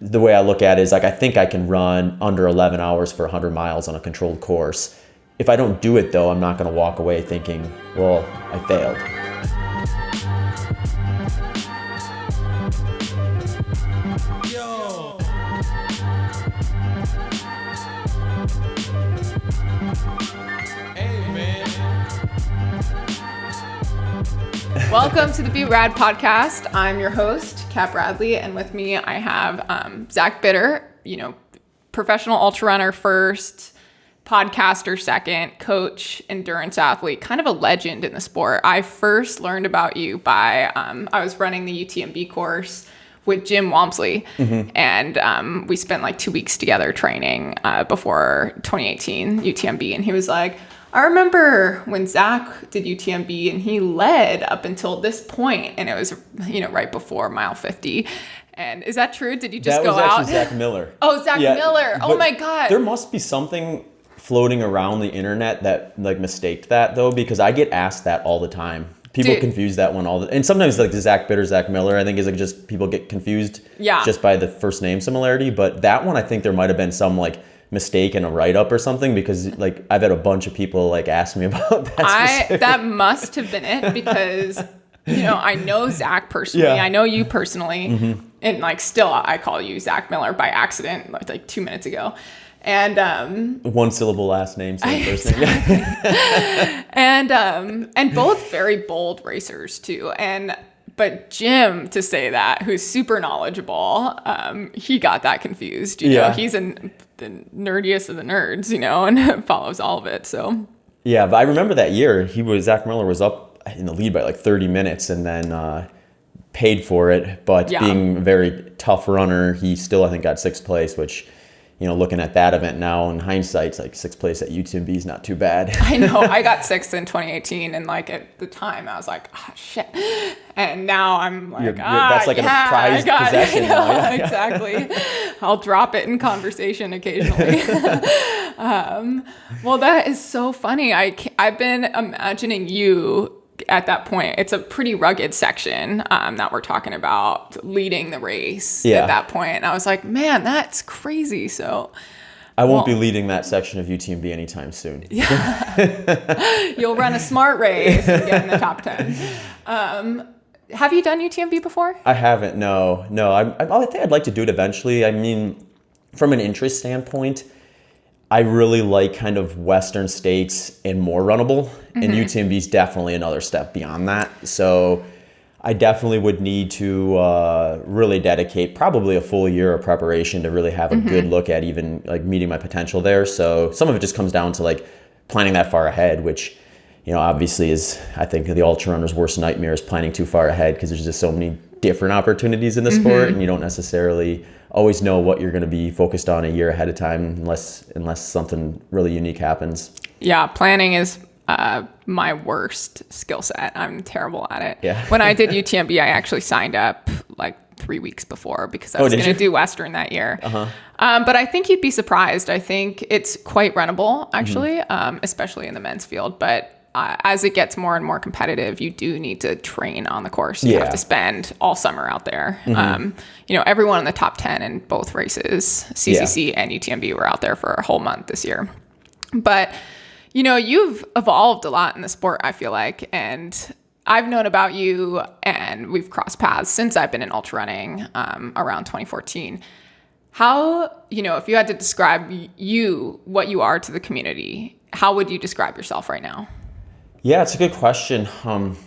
the way I look at it is like, I think I can run under 11 hours for 100 miles on a controlled course. If I don't do it though, I'm not going to walk away thinking, well, I failed. Yo. Hey, man. Welcome to the BeRad podcast. I'm your host, Kat Bradley, and with me I have Zach Bitter, professional ultrarunner first, podcaster second, coach, endurance athlete, kind of a legend in the sport. I first learned about you by, I was running the UTMB course with Jim Walmsley, and we spent like 2 weeks together training before 2018 UTMB, and he was like, I remember when Zach did UTMB and he led up until this point, and it was, right before mile 50. And is that true? Did you just go out? That was actually Zach Miller. Oh, Zach Miller. Oh my God. There must be something floating around the internet that like mistaked that though, because I get asked that all the time. People confuse that one and sometimes like the Zach Bitter, Zach Miller, I think is like just people get confused just by the first name similarity. But that one, I think there might've been some like mistake in a write-up or something, because like I've had a bunch of people like ask me about that. That must have been it, because I know Zach personally. I know you personally, and like still I call you Zach Miller by accident like 2 minutes ago. And one syllable last name, same first name. and both very bold racers too. But Jim, to say that, who's super knowledgeable, he got that confused. He's the nerdiest of the nerds, and follows all of it. So yeah, but I remember that year Zach Miller was up in the lead by like 30 minutes, and then paid for it. But being a very tough runner, he still I think got sixth place, which, looking at that event now in hindsight, it's like sixth place at UTMB is not too bad. I know. I got sixth in 2018, and like at the time I was like, shit. And now I'm like, that's like a prized possession now. Yeah. Exactly. I'll drop it in conversation occasionally. Well, that is so funny. I've been imagining you at that point. It's a pretty rugged section that we're talking about, leading the race at that point. And I was like, man, that's crazy. So I won't be leading that section of UTMB anytime soon. Yeah. You'll run a smart race and get in the top 10. Have you done UTMB before? I haven't. No. I think I'd like to do it eventually. I mean, from an interest standpoint, I really like kind of Western states and more runnable, and UTMB is definitely another step beyond that. So I definitely would need to really dedicate probably a full year of preparation to really have a good look at even like meeting my potential there. So some of it just comes down to like planning that far ahead, which, obviously is, I think, the ultra runner's worst nightmare is planning too far ahead, because there's just so many different opportunities in the sport, and you don't necessarily always know what you're going to be focused on a year ahead of time unless something really unique happens. Yeah, planning is my worst skill set. I'm terrible at it. Yeah. When I did UTMB, I actually signed up like 3 weeks before, because I was going to do Western that year. But I think you'd be surprised. I think it's quite runnable, actually, especially in the men's field. But as it gets more and more competitive, you do need to train on the course. You have to spend all summer out there. Everyone in the top 10 in both races, CCC and UTMB, were out there for a whole month this year. But, you've evolved a lot in the sport, I feel like. And I've known about you, and we've crossed paths since I've been in ultra running around 2014. How, if you had to describe what you are to the community, how would you describe yourself right now? Yeah, it's a good question.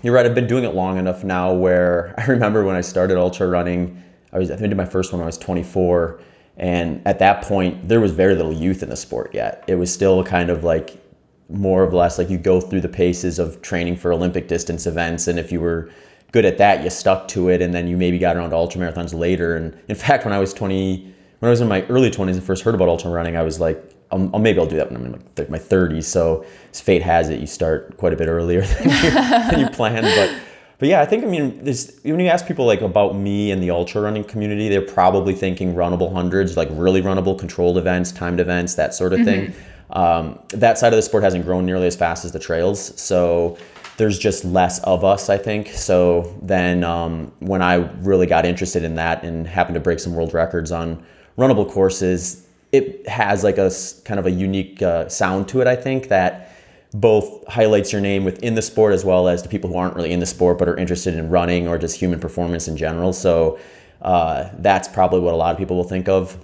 You're right. I've been doing it long enough now where I remember when I started ultra running, I think I did my first one when I was 24. And at that point, there was very little youth in the sport yet. It was still kind of like more or less like you go through the paces of training for Olympic distance events. And if you were good at that, you stuck to it. And then you maybe got around to ultra marathons later. And in fact, when I was in my early 20s and first heard about ultra running, I was like, maybe I'll do that when I'm in my 30s. So as fate has it, you start quite a bit earlier than you plan. But yeah, I think, when you ask people like about me and the ultra running community, they're probably thinking runnable hundreds, like really runnable controlled events, timed events, that sort of thing. That side of the sport hasn't grown nearly as fast as the trails. So there's just less of us, I think. So then when I really got interested in that and happened to break some world records on runnable courses, it has like a kind of a unique sound to it, I think, that both highlights your name within the sport as well as to people who aren't really in the sport but are interested in running or just human performance in general. So that's probably what a lot of people will think of.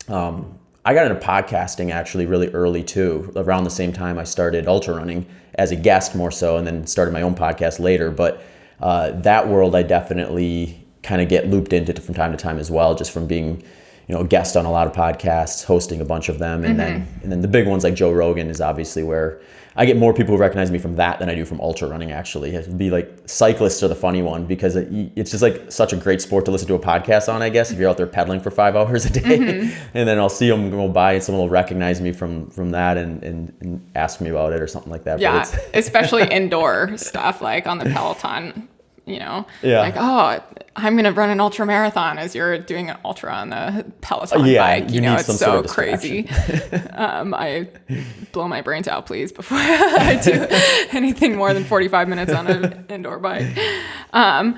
I got into podcasting actually really early too. Around the same time I started ultra running as a guest more so, and then started my own podcast later. But that world I definitely kind of get looped into from time to time as well, just from being, a guest on a lot of podcasts, hosting a bunch of them. And then the big ones like Joe Rogan is obviously where I get more people who recognize me from that than I do from ultra running, actually. It'd be like cyclists are the funny one, because it's just like such a great sport to listen to a podcast on, I guess, if you're out there pedaling for 5 hours a day. And then I'll see them go by and someone will recognize me from that and ask me about it or something like that. Yeah, especially indoor stuff like on the Peloton. Like, oh, I'm going to run an ultra marathon as you're doing an ultra on the Peloton bike. It's so crazy. I blow my brains out, please, before I do anything more than 45 minutes on an indoor bike. Yeah,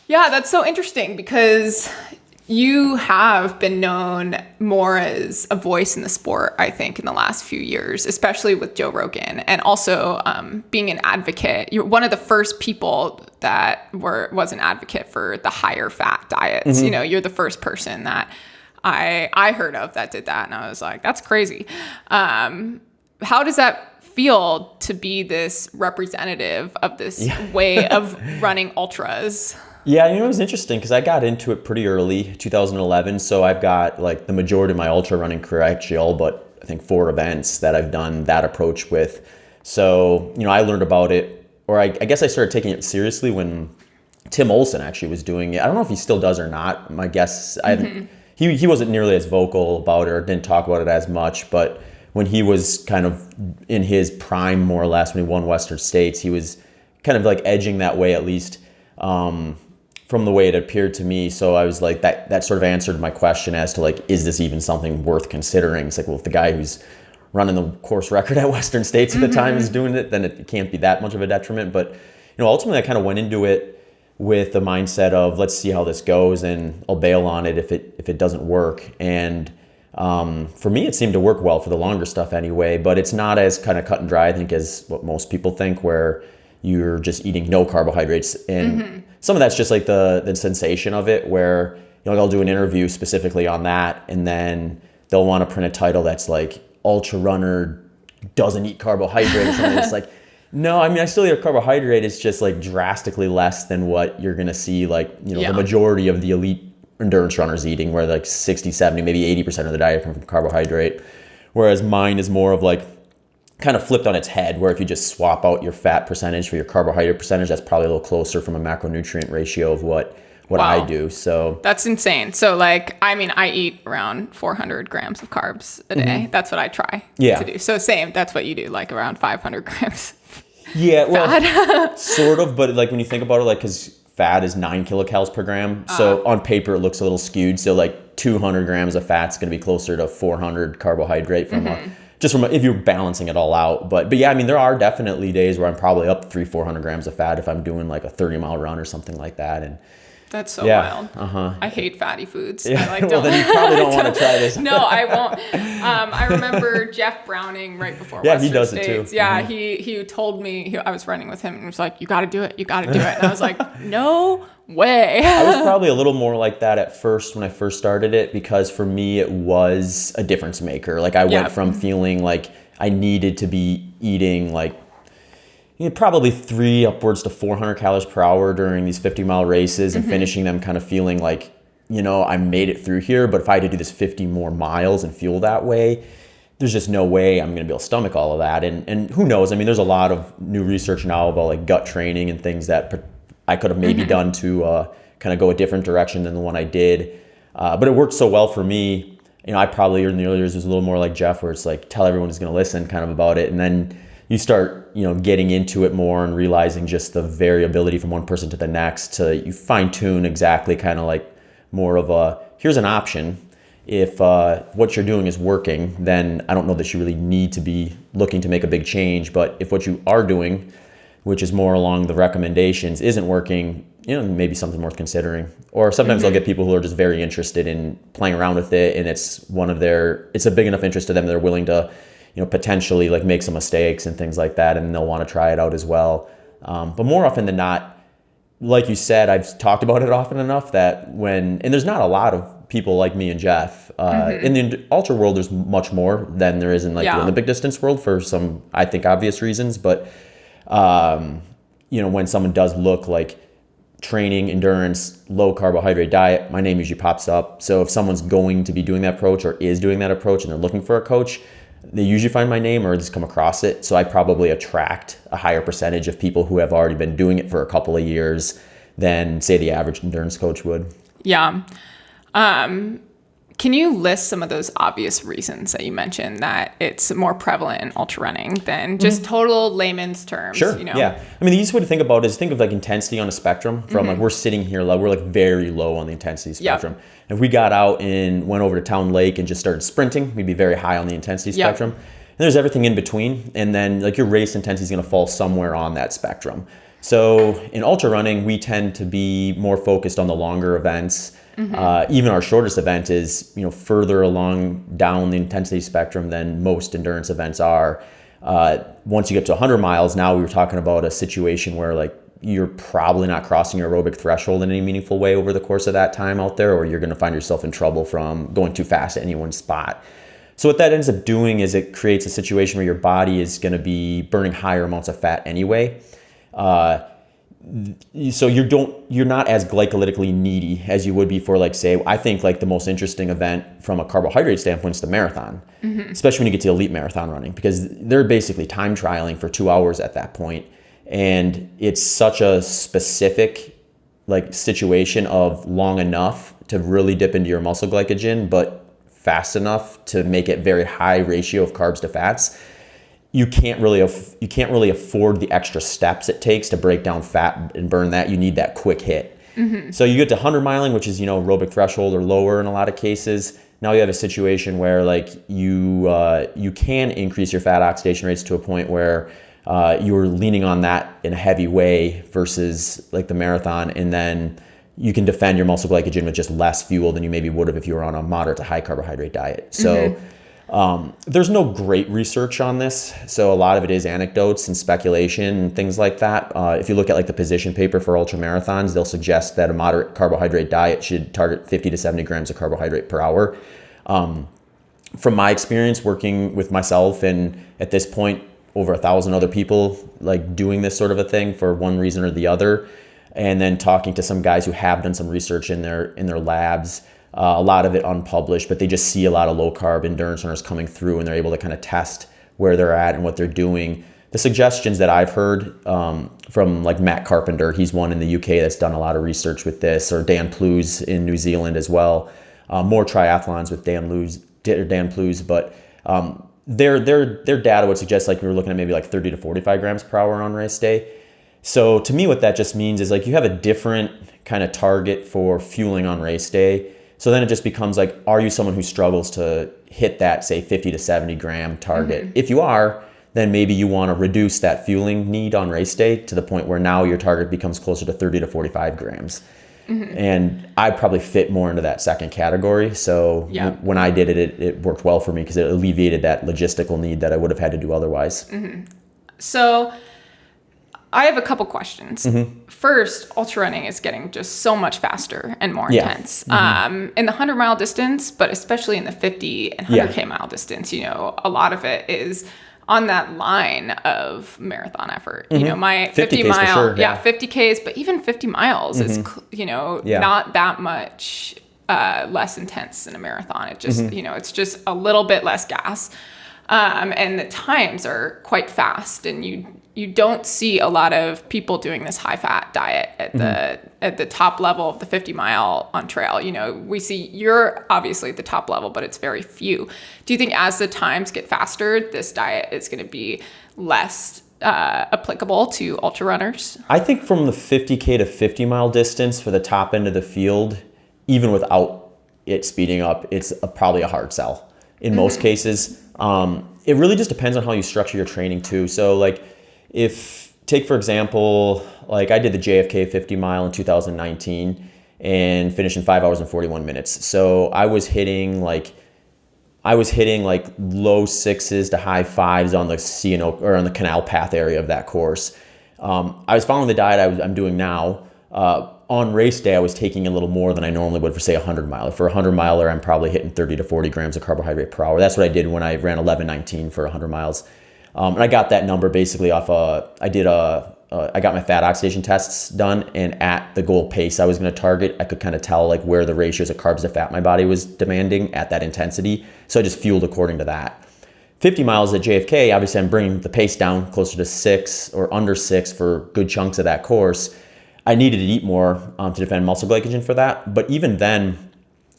that's so interesting because you have been known more as a voice in the sport, I think, in the last few years, especially with Joe Rogan, and also being an advocate. You're one of the first people that was an advocate for the higher fat diets. You're the first person that I heard of that did that, and I was like, that's crazy. How does that feel to be this representative of this way of running ultras? Yeah, it was interesting because I got into it pretty early, 2011. So I've got like the majority of my ultra running career, actually all but I think 4 events that I've done that approach with. So, I learned about it, or I guess I started taking it seriously when Tim Olson actually was doing it. I don't know if he still does or not. My guess, he wasn't nearly as vocal about it or didn't talk about it as much, but when he was kind of in his prime, more or less, when he won Western States, he was kind of like edging that way, at least. From the way it appeared to me. So I was like, that sort of answered my question as to like, is this even something worth considering? It's like, well, if the guy who's running the course record at Western States at the time is doing it, then it can't be that much of a detriment. But, ultimately I kind of went into it with the mindset of, let's see how this goes and I'll bail on it if it doesn't work. And for me, it seemed to work well for the longer stuff anyway, but it's not as kind of cut and dry, I think, as what most people think, where you're just eating no carbohydrates. And some of that's just like the sensation of it, where I'll do an interview specifically on that, and then they'll want to print a title that's like ultra runner doesn't eat carbohydrates. And it's like, no, I still eat a carbohydrate. It's just like drastically less than what you're going to see like, the majority of the elite endurance runners eating, where like 60, 70, maybe 80% of the diet comes from carbohydrate. Whereas mine is more of like kind of flipped on its head, where if you just swap out your fat percentage for your carbohydrate percentage, that's probably a little closer from a macronutrient ratio of what I do. So that's insane. So like, I eat around 400 grams of carbs a day. That's what I try to do. So same, that's what you do, like around 500 grams. Yeah, well, sort of, but like when you think about it, like, because fat is 9 kilocalories per gram. So on paper, it looks a little skewed. So like 200 grams of fat's going to be closer to 400 carbohydrate from if you're balancing it all out. But yeah, there are definitely days where I'm probably up 300-400 grams of fat if I'm doing like a 30-mile run or something like that. And that's so wild. I hate fatty foods. Yeah. I Well, then you probably don't want to try this. No, I won't. I remember Jeff Browning right before Western he does States. It too. Yeah, he told me, I was running with him and he was like, you got to do it. You got to do it. And I was like, no way. I was probably a little more like that at first when I first started it, because for me, it was a difference maker. Like I went from feeling like I needed to be eating like probably 300 upwards to 400 calories per hour during these 50-mile races and finishing them kind of feeling like, I made it through here. But if I had to do this 50 more miles and fuel that way, there's just no way I'm going to be able to stomach all of that. And who knows? There's a lot of new research now about like gut training and things that I could have maybe done to kind of go a different direction than the one I did. But it worked so well for me. I probably in the early years was a little more like Jeff, where it's like, tell everyone who's going to listen kind of about it. And then you start, getting into it more and realizing just the variability from one person to the next, to you fine tune exactly kind of like more of a, here's an option. If what you're doing is working, then I don't know that you really need to be looking to make a big change. But if what you are doing which is more along the recommendations, isn't working, maybe something worth considering. Or sometimes they'll get people who are just very interested in playing around with it, and it's a big enough interest to them they're willing to, potentially like make some mistakes and things like that, and they'll want to try it out as well. But more often than not, like you said, I've talked about it often enough that and there's not a lot of people like me and Jeff. In the ultra world, there's much more than there is in the Olympic distance world for some, I think, obvious reasons. But, when someone does look like training, endurance, low carbohydrate diet, my name usually pops up. So if someone's going to be doing that approach or is doing that approach and they're looking for a coach, they usually find my name or just come across it. So I probably attract a higher percentage of people who have already been doing it for a couple of years than, say, the average endurance coach would. Yeah. Can you list some of those obvious reasons that you mentioned that it's more prevalent in ultra running than just total layman's terms? Sure. Yeah. I mean, the easiest way to think about it is think of like intensity on a spectrum from like we're sitting here, like we're like very low on the intensity spectrum. Yep. If we got out and went over to Town Lake and just started sprinting, we'd be very high on the intensity spectrum. And there's everything in between. And then like your race intensity is going to fall somewhere on that spectrum. So in ultra running, we tend to be more focused on the longer events. Even our shortest event is, further along down the intensity spectrum than most endurance events are. Once you get to 100 miles, now we were talking about a situation where like you're probably not crossing your aerobic threshold in any meaningful way over the course of that time out there, or you're going to find yourself in trouble from going too fast at any one spot. So what that ends up doing is it creates a situation where your body is going to be burning higher amounts of fat anyway. So you're not as glycolytically needy as you would be for, like, say, I think like the most interesting event from a carbohydrate standpoint is the marathon, especially when you get to elite marathon running, because they're basically time trialing for 2 hours at that point. And it's such a specific like situation of long enough to really dip into your muscle glycogen, but fast enough to make it very high ratio of carbs to fats. You can't really afford the extra steps it takes to break down fat and burn that. You need that quick hit. So you get to 100 miling, which is, aerobic threshold or lower in a lot of cases. Now you have a situation where like you can increase your fat oxidation rates to a point where you're leaning on that in a heavy way versus like the marathon, and then you can defend your muscle glycogen with just less fuel than you maybe would have if you were on a moderate to high carbohydrate diet. So there's no great research on this. So a lot of it is anecdotes and speculation and things like that. If you look at like the position paper for ultra marathons, they'll suggest that a moderate carbohydrate diet should target 50 to 70 grams of carbohydrate per hour. From my experience working with myself and at this point over 1,000 other people like doing this sort of a thing for one reason or the other, and then talking to some guys who have done some research in their labs, a lot of it unpublished, but they just see a lot of low carb endurance runners coming through and they're able to kind of test where they're at and what they're doing. The suggestions that I've heard from like Matt Carpenter, he's one in the UK that's done a lot of research with this, or Dan Plews in New Zealand as well. More triathlons with Dan Plews, but their data would suggest like we were looking at maybe like 30 to 45 grams per hour on race day. So to me, what that just means is like you have a different kind of target for fueling on race day. So then it just becomes like, are you someone who struggles to hit that, say, 50 to 70 gram target? If you are, then maybe you want to reduce that fueling need on race day to the point where now your target becomes closer to 30 to 45 grams. And I probably fit more into that second category. So when I did it, it worked well for me because it alleviated that logistical need that I would have had to do otherwise. So I have a couple questions. First, ultra running is getting just so much faster and more intense. In the 100-mile distance, but especially in the 50 and 100K mile distance, a lot of it is on that line of marathon effort. My 50 mile, sure, 50Ks, but even 50 miles is, not that much less intense than a marathon. It just, it's just a little bit less gas. And the times are quite fast, and you don't see a lot of people doing this high fat diet at the top level of the 50 mile on trail. We see you're obviously at the top level, but it's very few. Do you think as the times get faster, this diet is going to be less applicable to ultra runners? I think from the 50K to 50 mile distance for the top end of the field, even without it speeding up, it's probably a hard sell in most cases. It really just depends on how you structure your training too. So like, if take for example, like I did the JFK 50 mile in 2019 and finished in 5 hours and 41 minutes. So I was hitting like low sixes to high fives on the C&O or on the canal path area of that course. I was following the diet I'm doing now. On race day, I was taking a little more than I normally would for, say, a 100-miler. For a 100-miler, I'm probably hitting 30 to 40 grams of carbohydrate per hour. That's what I did when I ran 11:19 for 100 miles. And I got that number basically off I got my fat oxidation tests done, and at the goal pace I was going to target, I could kind of tell like where the ratios of carbs to fat my body was demanding at that intensity. So I just fueled according to that. 50 miles at JFK, obviously I'm bringing the pace down closer to 6 or under 6 for good chunks of that course. I needed to eat more to defend muscle glycogen for that. But even then,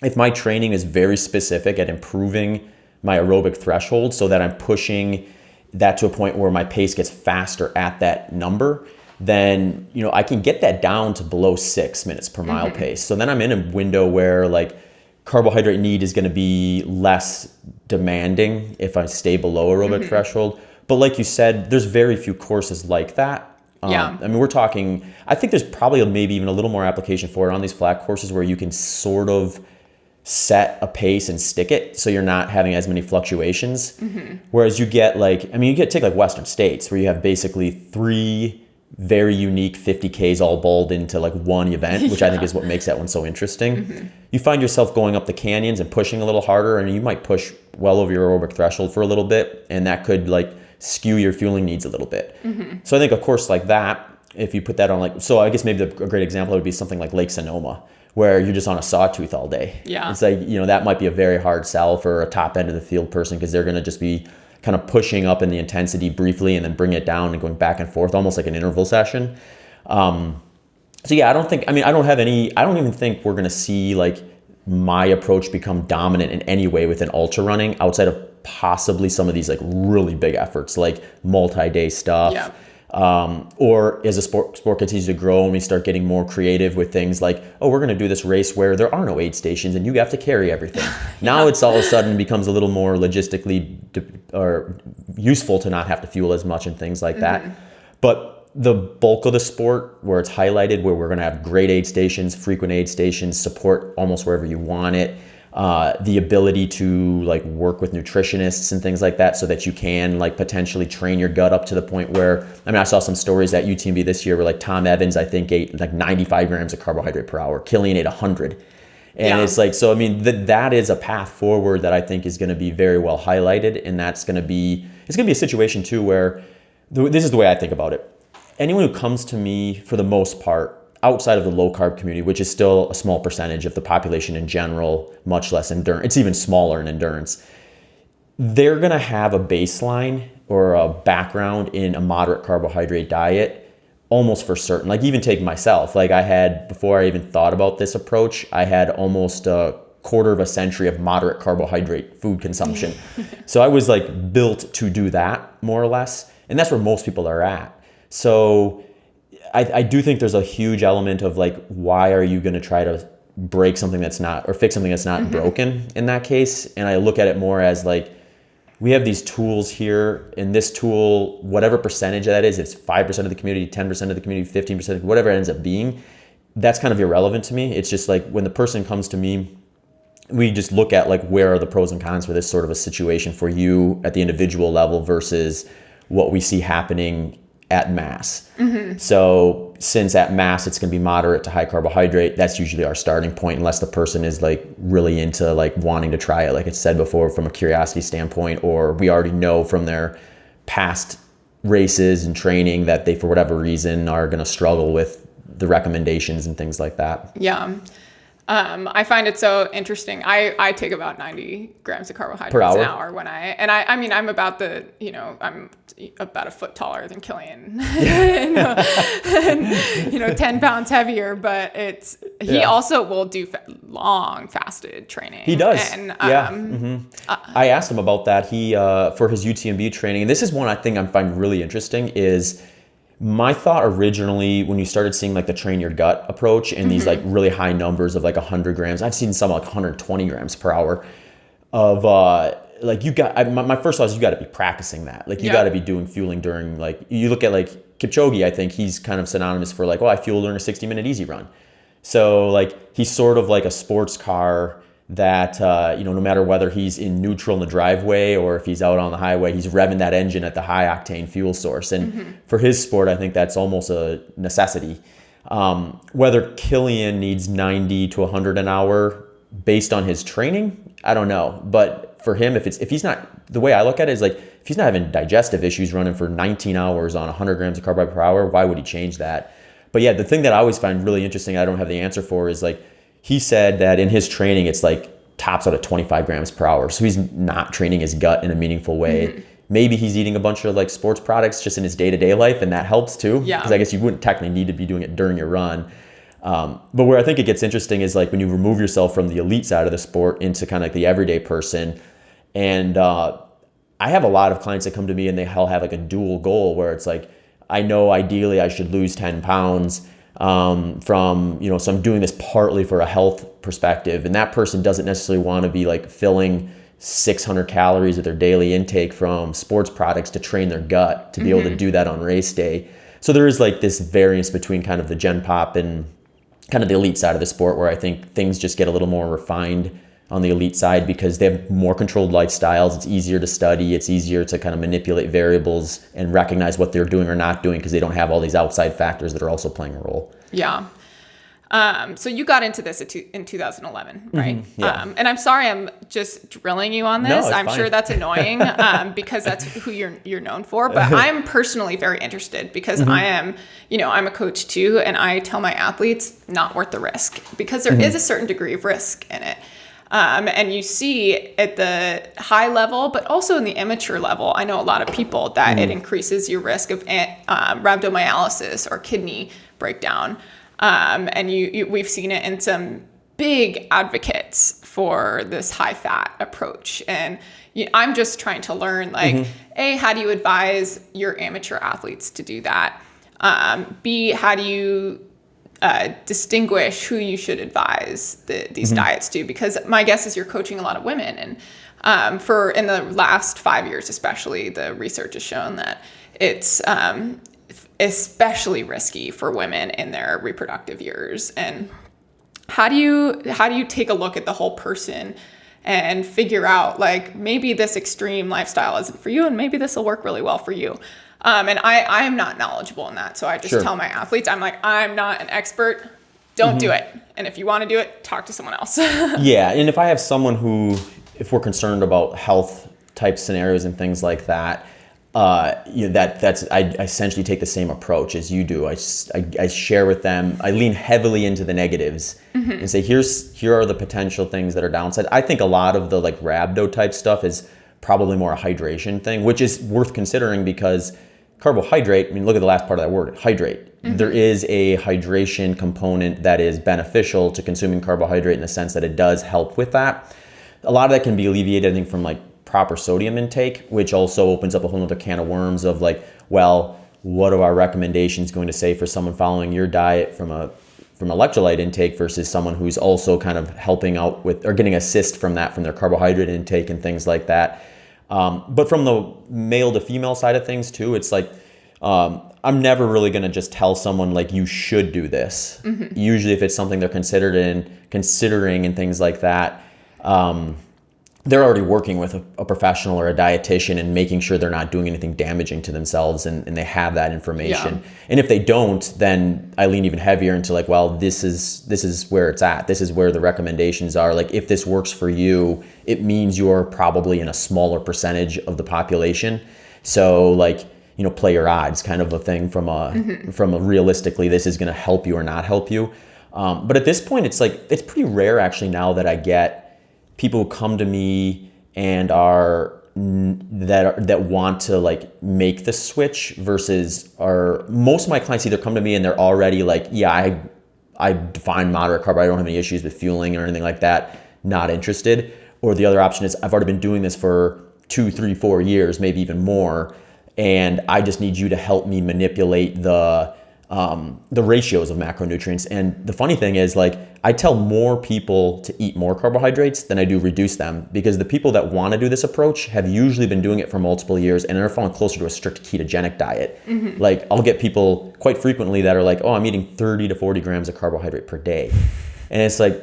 if my training is very specific at improving my aerobic threshold so that I'm pushing that to a point where my pace gets faster at that number, then I can get that down to below 6 minutes per mile pace. So then I'm in a window where like carbohydrate need is going to be less demanding if I stay below aerobic threshold. But like you said, there's very few courses like that. I mean, we're talking, I think there's probably maybe even a little more application for it on these flat courses where you can sort of set a pace and stick it so you're not having as many fluctuations. Whereas you get take like Western States where you have basically 3 very unique 50Ks all balled into like one event, which I think is what makes that one so interesting. You find yourself going up the canyons and pushing a little harder, and you might push well over your aerobic threshold for a little bit, and that could like skew your fueling needs a little bit. So I think a course like that, if you put that on so I guess maybe a great example would be something like Lake Sonoma, where you're just on a sawtooth all day. It's like, that might be a very hard sell for a top end of the field person because they're going to just be kind of pushing up in the intensity briefly and then bring it down and going back and forth, almost like an interval session. So yeah, I don't even think we're going to see like my approach become dominant in any way within ultra running outside of possibly some of these like really big efforts like multi-day stuff. Or as the sport continues to grow and we start getting more creative with things like, oh, we're going to do this race where there are no aid stations and you have to carry everything. Now it's all of a sudden becomes a little more logistically or useful to not have to fuel as much and things like that. But the bulk of the sport where it's highlighted, where we're going to have great aid stations, frequent aid stations, support almost wherever you want it. The ability to like work with nutritionists and things like that so that you can like potentially train your gut up to the point where, I saw some stories at UTMB this year where like Tom Evans, I think ate like 95 grams of carbohydrate per hour. Killian ate 100. And it's like, so I mean, that is a path forward that I think is going to be very well highlighted. And it's going to be a situation too, where this is the way I think about it. Anyone who comes to me for the most part, outside of the low carb community, which is still a small percentage of the population in general, much less endurance, it's even smaller in endurance, they're going to have a baseline or a background in a moderate carbohydrate diet almost for certain. Like even take myself, like I had, before I even thought about this approach, I had almost a quarter of a century of moderate carbohydrate food consumption. So I was like built to do that more or less. And that's where most people are at. So I do think there's a huge element of like, why are you going to try to break something that's not, or fix something that's not broken in that case? And I look at it more as like, we have these tools here, and this tool, whatever percentage of that is, it's 5% of the community, 10% of the community, 15%, whatever it ends up being, that's kind of irrelevant to me. It's just like when the person comes to me, we just look at like, where are the pros and cons for this sort of a situation for you at the individual level versus what we see happening at mass. So since at mass it's going to be moderate to high carbohydrate, that's usually our starting point, unless the person is like really into like wanting to try it, like it's said before, from a curiosity standpoint, or we already know from their past races and training that they for whatever reason are going to struggle with the recommendations and things like that. I find it so interesting. I take about 90 grams of carbohydrates per hour? An hour when I'm about I'm about a foot taller than Killian, and 10 pounds heavier, but he also will do long fasted training. He does. And, I asked him about that. He, for his UTMB training, and this is one I think I find really interesting, is my thought originally when you started seeing like the train your gut approach and these like really high numbers of like 100 grams, I've seen some like 120 grams per hour of like my first thought is you got to be practicing that. Like you got to be doing fueling during, like, you look at like Kipchoge, I think he's kind of synonymous for like, oh, I fuel during a 60-minute easy run. So like he's sort of like a sports car that, no matter whether he's in neutral in the driveway or if he's out on the highway, he's revving that engine at the high octane fuel source. And for his sport, I think that's almost a necessity. Whether Killian needs 90 to 100 an hour based on his training, I don't know. But for him, if he's not, the way I look at it is like, if he's not having digestive issues running for 19 hours on 100 grams of carbohydrate per hour, why would he change that? But yeah, the thing that I always find really interesting, I don't have the answer for, is like, he said that in his training, it's like tops out at 25 grams per hour. So he's not training his gut in a meaningful way. Maybe he's eating a bunch of like sports products just in his day-to-day life, and that helps too. Yeah. Because I guess you wouldn't technically need to be doing it during your run. But where I think it gets interesting is like when you remove yourself from the elite side of the sport into kind of like the everyday person. And I have a lot of clients that come to me and they all have like a dual goal where it's like, I know ideally I should lose 10 pounds from, so I'm doing this partly for a health perspective. And that person doesn't necessarily want to be like filling 600 calories of their daily intake from sports products to train their gut to be able to do that on race day. So there is like this variance between kind of the Gen Pop and kind of the elite side of the sport, where I think things just get a little more refined on the elite side because they have more controlled lifestyles. It's easier to study. It's easier to kind of manipulate variables and recognize what they're doing or not doing because they don't have all these outside factors that are also playing a role. Yeah. So you got into this in 2011, right? Yeah. And I'm sorry, I'm just drilling you on this. No, I'm fine. sure that's annoying because that's who you're known for. But I'm personally very interested because I am, I'm a coach too, and I tell my athletes not worth the risk because there is a certain degree of risk in it. And you see at the high level, but also in the amateur level, I know a lot of people that it increases your risk of rhabdomyolysis or kidney breakdown. And we've seen it in some big advocates for this high fat approach. And I'm just trying to learn, like, A, how do you advise your amateur athletes to do that? B, how do you distinguish who you should advise these diets to? Because my guess is you're coaching a lot of women. And in the last 5 years, especially, the research has shown that it's especially risky for women in their reproductive years. And how do you take a look at the whole person and figure out, like, maybe this extreme lifestyle isn't for you and maybe this will work really well for you? And I am not knowledgeable in that. So I just tell my athletes, I'm like, I'm not an expert. Don't do it. And if you want to do it, talk to someone else. Yeah. And if I have someone if we're concerned about health type scenarios and things like that, I essentially take the same approach as you do. I share with them, I lean heavily into the negatives and say, here are the potential things that are downside. I think a lot of the like rhabdo type stuff is probably more a hydration thing, which is worth considering because carbohydrate, I mean, look at the last part of that word, hydrate. There is a hydration component that is beneficial to consuming carbohydrate in the sense that it does help with that. A lot of that can be alleviated, I think, from like proper sodium intake, which also opens up a whole other can of worms of like, well, what are our recommendations going to say for someone following your diet from electrolyte intake versus someone who's also kind of helping out with or getting assist from that from their carbohydrate intake and things like that. But from the male to female side of things too, it's like, I'm never really going to just tell someone like you should do this. Usually if it's something they're considering and things like that, they're already working with a professional or a dietitian and making sure they're not doing anything damaging to themselves and they have that information. Yeah. And if they don't, then I lean even heavier into like, well, this is where it's at. This is where the recommendations are. Like if this works for you, it means you're probably in a smaller percentage of the population. So like, play your odds kind of a thing from a realistically, this is going to help you or not help you. But at this point, it's pretty rare actually now that I get people who come to me and that want to like make the switch versus most of my clients either come to me and they're already like, yeah, I define moderate carb. I don't have any issues with fueling or anything like that. Not interested. Or the other option is I've already been doing this for 2, 3, 4 years, maybe even more. And I just need you to help me manipulate the the ratios of macronutrients. And the funny thing is, like, I tell more people to eat more carbohydrates than I do reduce them, because the people that want to do this approach have usually been doing it for multiple years and are falling closer to a strict ketogenic diet. Like, I'll get people quite frequently that are like, oh, I'm eating 30 to 40 grams of carbohydrate per day. And it's like,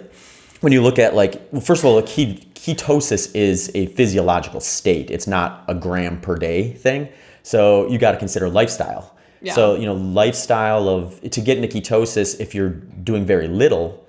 when you look at, like, well, first of all, ketosis is a physiological state. It's not a gram per day thing. So you got to consider lifestyle. Yeah. So, lifestyle to get into ketosis, if you're doing very little,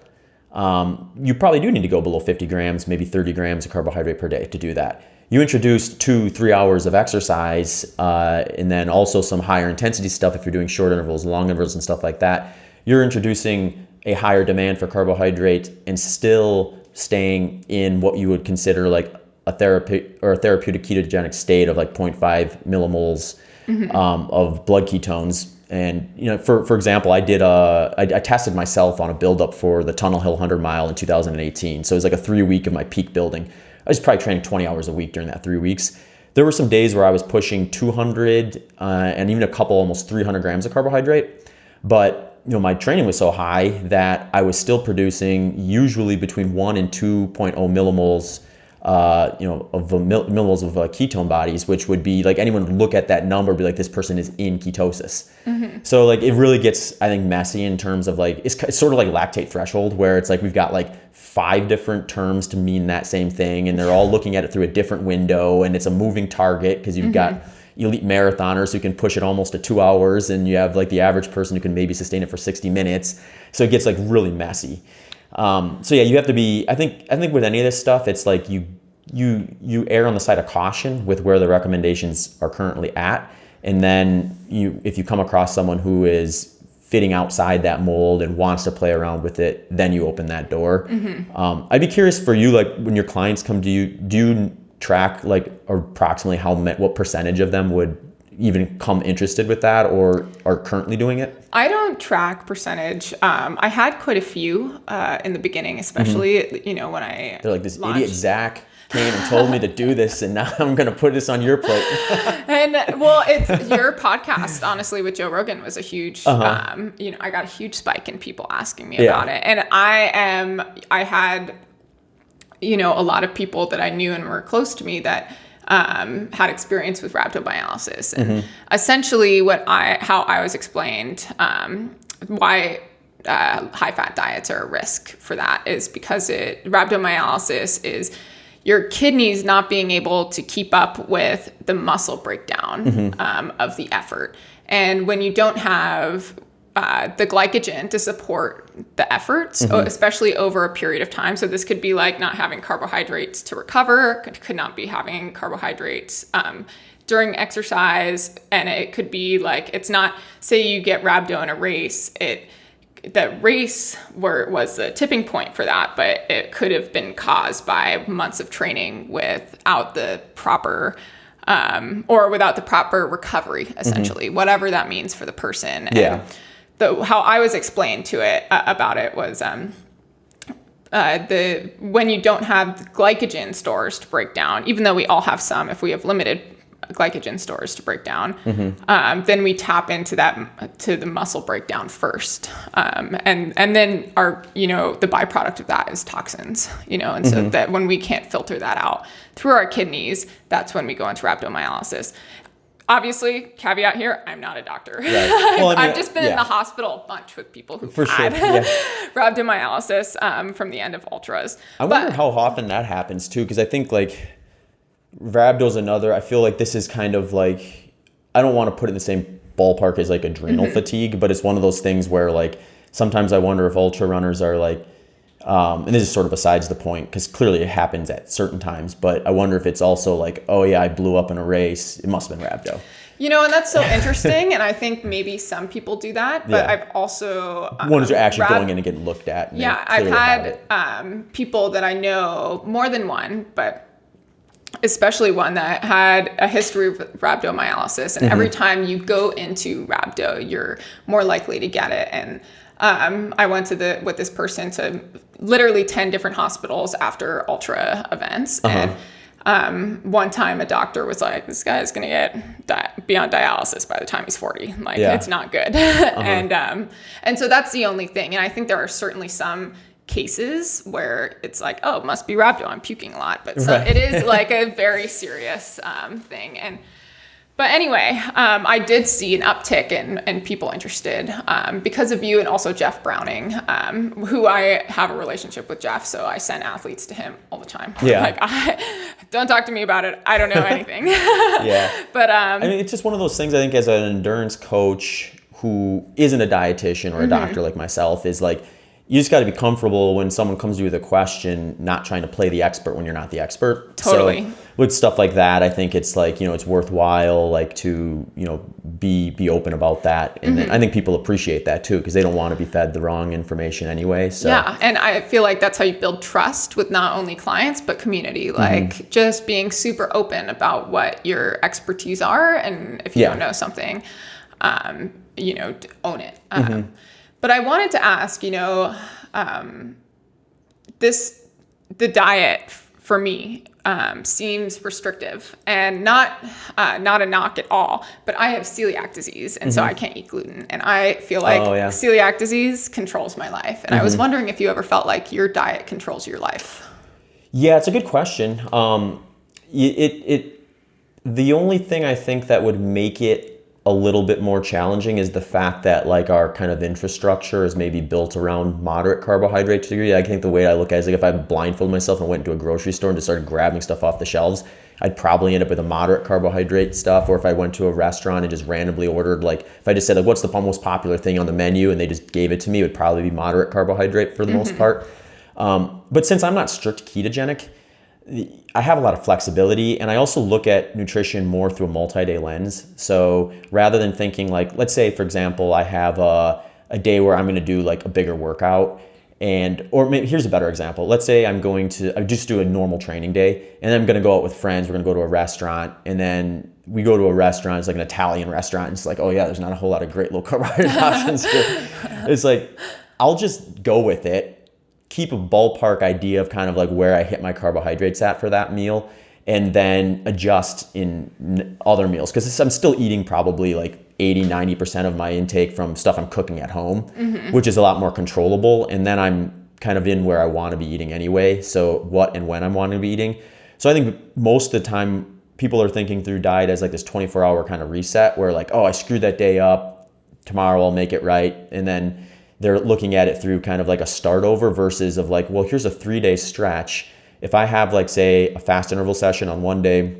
you probably do need to go below 50 grams, maybe 30 grams of carbohydrate per day to do that. You introduce 2-3 hours of exercise, and then also some higher intensity stuff if you're doing short intervals, long intervals, and stuff like that. You're introducing a higher demand for carbohydrate and still staying in what you would consider like a therapeutic ketogenic state of like 0.5 millimoles of blood ketones. And for example, I tested myself on a buildup for the Tunnel Hill 100 mile in 2018. So it was like a 3 week of my peak building. I was probably training 20 hours a week during that 3 weeks. There were some days where I was pushing 200 and even a couple almost 300 grams of carbohydrate, but my training was so high that I was still producing usually between 1 and 2.0 millimoles, millimoles of ketone bodies, which would be like, anyone would look at that number and be like, this person is in ketosis. So like, it really gets, I think, messy in terms of like, it's sort of like lactate threshold, where it's like, we've got like 5 different terms to mean that same thing, and they're all looking at it through a different window, and it's a moving target because you've got elite marathoners who can push it almost to 2 hours, and you have like the average person who can maybe sustain it for 60 minutes. So it gets like really messy. So yeah, you have to be, I think with any of this stuff, it's like you err on the side of caution with where the recommendations are currently at. And then if you come across someone who is fitting outside that mold and wants to play around with it, then you open that door. I'd be curious for you, like, when your clients come to you, do you track like approximately what percentage of them would even come interested with that or are currently doing it? I don't track percentage. I had quite a few in the beginning, especially when they're like, this launched. Idiot Zach came and told me to do this, and now I'm going to put this on your plate. And well, it's your podcast, honestly, with Joe Rogan was a huge, I got a huge spike in people asking me about it. And I had a lot of people that I knew and were close to me that had experience with rhabdomyolysis. And essentially how I was explained why high-fat diets are a risk for that is because rhabdomyolysis is your kidneys not being able to keep up with the muscle breakdown of the effort. And when you don't have the glycogen to support the efforts, especially over a period of time. So this could be like not having carbohydrates to recover, could not be having carbohydrates during exercise. And it could be like, it's not, say you get rhabdo in a race, the race was the tipping point for that, but it could have been caused by months of training without the proper recovery, essentially, whatever that means for the person. Yeah. And how I was explained to it about it was when you don't have glycogen stores to break down, even though we all have some, if we have limited glycogen stores to break down, then we tap into the muscle breakdown first, and then the byproduct of that is toxins, and so that when we can't filter that out through our kidneys, that's when we go into rhabdomyolysis. Obviously, caveat here, I'm not a doctor. Right. Well, I've just been in the hospital a bunch with people who've had rhabdomyolysis from the end of ultras. I wonder how often that happens too, because I think like rhabdo's another, I feel like this is kind of like, I don't want to put it in the same ballpark as like adrenal fatigue, but it's one of those things where like sometimes I wonder if ultra runners are like, and this is sort of besides the point because clearly it happens at certain times, but I wonder if it's also like, oh yeah, I blew up in a race, it must have been rhabdo. And that's so interesting, and I think maybe some people do that, but I've also ones are actually going in and getting looked at. And I've had people that I know, more than one, but especially one that had a history of rhabdomyolysis, and every time you go into rhabdo, you're more likely to get it. And I went with this person to literally 10 different hospitals after ultra events, and One time a doctor was like, this guy is going to be on dialysis by the time he's 40. Like, it's not good. And so that's the only thing. And I think there are certainly some cases where it's like, oh, it must be rhabdo, I'm puking a lot. But it is like a very serious thing. But anyway, I did see an uptick in people interested because of you and also Jeff Browning, who I have a relationship with Jeff. So I send athletes to him all the time. Yeah. Like, don't talk to me about it. I don't know anything. Yeah. But I mean, it's just one of those things, I think, as an endurance coach who isn't a dietitian or a doctor like myself, is like, you just got to be comfortable when someone comes to you with a question, not trying to play the expert when you're not the expert. Totally. So with stuff like that, I think it's like, it's worthwhile, like, to, be open about that. And then I think people appreciate that too, because they don't want to be fed the wrong information anyway. So yeah. And I feel like that's how you build trust with not only clients, but community, like just being super open about what your expertise are. And if you don't know something, own it. But I wanted to ask, the diet for me seems restrictive, and not a knock at all, but I have celiac disease, and so I can't eat gluten, and I feel like celiac disease controls my life. And I was wondering if you ever felt like your diet controls your life. Yeah, it's a good question. The only thing I think that would make it a little bit more challenging is the fact that, like, our kind of infrastructure is maybe built around moderate carbohydrate to a degree. I think the way I look at it is, like, if I blindfolded myself and went into a grocery store and just started grabbing stuff off the shelves, I'd probably end up with a moderate carbohydrate stuff. Or if I went to a restaurant and just randomly ordered, like, if I just said, like, what's the most popular thing on the menu, and they just gave it to me, it would probably be moderate carbohydrate for the most part. But since I'm not strict ketogenic, I have a lot of flexibility, and I also look at nutrition more through a multi-day lens. So rather than thinking, like, let's say, for example, I have a day where I'm going to do like a bigger workout, or maybe here's a better example. Let's say I just do a normal training day, and then I'm going to go out with friends. We're going to go to a restaurant, and then we go to a restaurant. It's like an Italian restaurant. And it's like, oh yeah, there's not a whole lot of great low carbohydrate options here. It's like, I'll just go with it, keep a ballpark idea of kind of like where I hit my carbohydrates at for that meal, and then adjust in other meals. Because I'm still eating probably like 80-90% of my intake from stuff I'm cooking at home, which is a lot more controllable. And then I'm kind of in where I want to be eating anyway. So what and when I'm wanting to be eating. So I think most of the time people are thinking through diet as like this 24-hour kind of reset where, like, oh, I screwed that day up, tomorrow I'll make it right. And then they're looking at it through kind of like a start over versus of like, well, here's a 3-day stretch. If I have, like, say, a fast interval session on one day,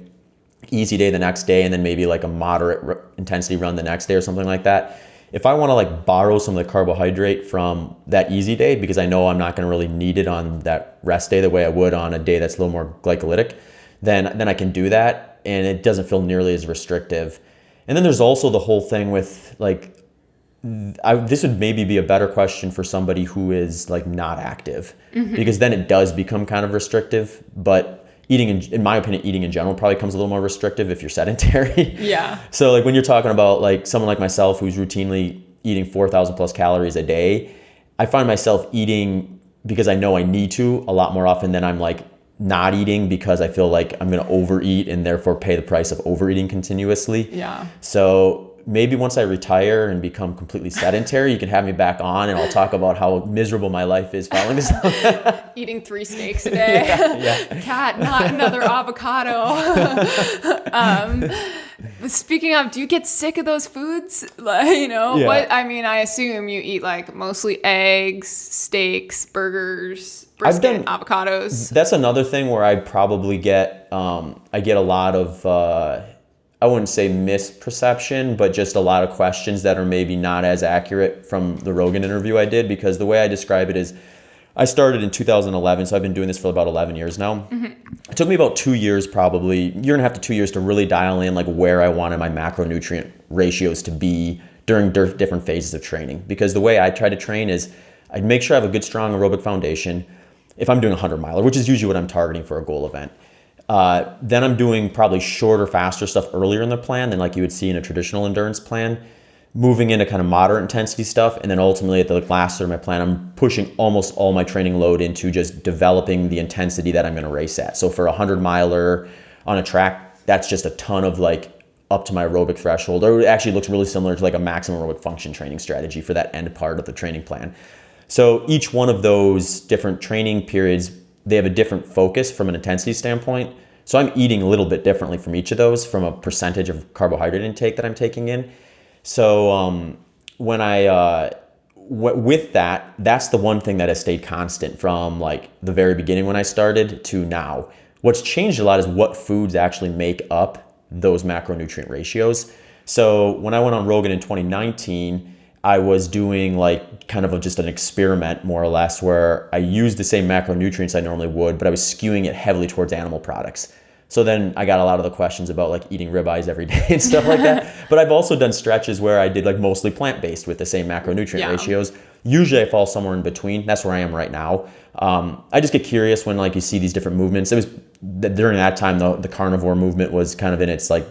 easy day the next day, and then maybe like a moderate intensity run the next day or something like that. If I want to like borrow some of the carbohydrate from that easy day, because I know I'm not going to really need it on that rest day the way I would on a day that's a little more glycolytic, then I can do that, and it doesn't feel nearly as restrictive. And then there's also the whole thing with, like, this would maybe be a better question for somebody who is like not active, because then it does become kind of restrictive. But in my opinion, eating in general probably becomes a little more restrictive if you're sedentary. Yeah. So like when you're talking about like someone like myself who's routinely eating 4,000 plus calories a day, I find myself eating because I know I need to a lot more often than I'm like not eating because I feel like I'm going to overeat and therefore pay the price of overeating continuously. Yeah. So maybe once I retire and become completely sedentary, you can have me back on and I'll talk about how miserable my life is following this. Eating 3 steaks a day. Yeah. Cat, not another avocado. Speaking of, do you get sick of those foods? I assume you eat like mostly eggs, steaks, burgers, brisket, avocados. That's another thing where I probably get a lot of I wouldn't say misperception, but just a lot of questions that are maybe not as accurate from the Rogan interview I did, because the way I describe it is I started in 2011, so I've been doing this for about 11 years now. It took me about 2 years, probably, 1.5 to 2 years to really dial in like where I wanted my macronutrient ratios to be during different phases of training. Because the way I try to train is I'd make sure I have a good, strong aerobic foundation if I'm doing a 100-miler, which is usually what I'm targeting for a goal event. Then I'm doing probably shorter, faster stuff earlier in the plan than like you would see in a traditional endurance plan. moving into kind of moderate intensity stuff. And then ultimately at the last third of my plan, I'm pushing almost all my training load into just developing the intensity that I'm going to race at. So for a 100-miler on a track, that's just a ton of like up to my aerobic threshold, or it actually looks really similar to like a maximum aerobic function training strategy for that end part of the training plan. So each one of those different training periods, they have a different focus from an intensity standpoint. So I'm eating a little bit differently from each of those from a percentage of carbohydrate intake that I'm taking in. So when with that, that's the one thing that has stayed constant from like the very beginning when I started to now. What's changed a lot is what foods actually make up those macronutrient ratios. So when I went on Rogan in 2019, I was doing like kind of just an experiment more or less where I used the same macronutrients I normally would, but I was skewing it heavily towards animal products. So then I got a lot of the questions about like eating ribeyes every day and stuff like that. But I've also done stretches where I did like mostly plant-based with the same macronutrient ratios. Usually I fall somewhere in between. That's where I am right now. I just get curious when like you see these different movements. It was during that time the carnivore movement was kind of in its like,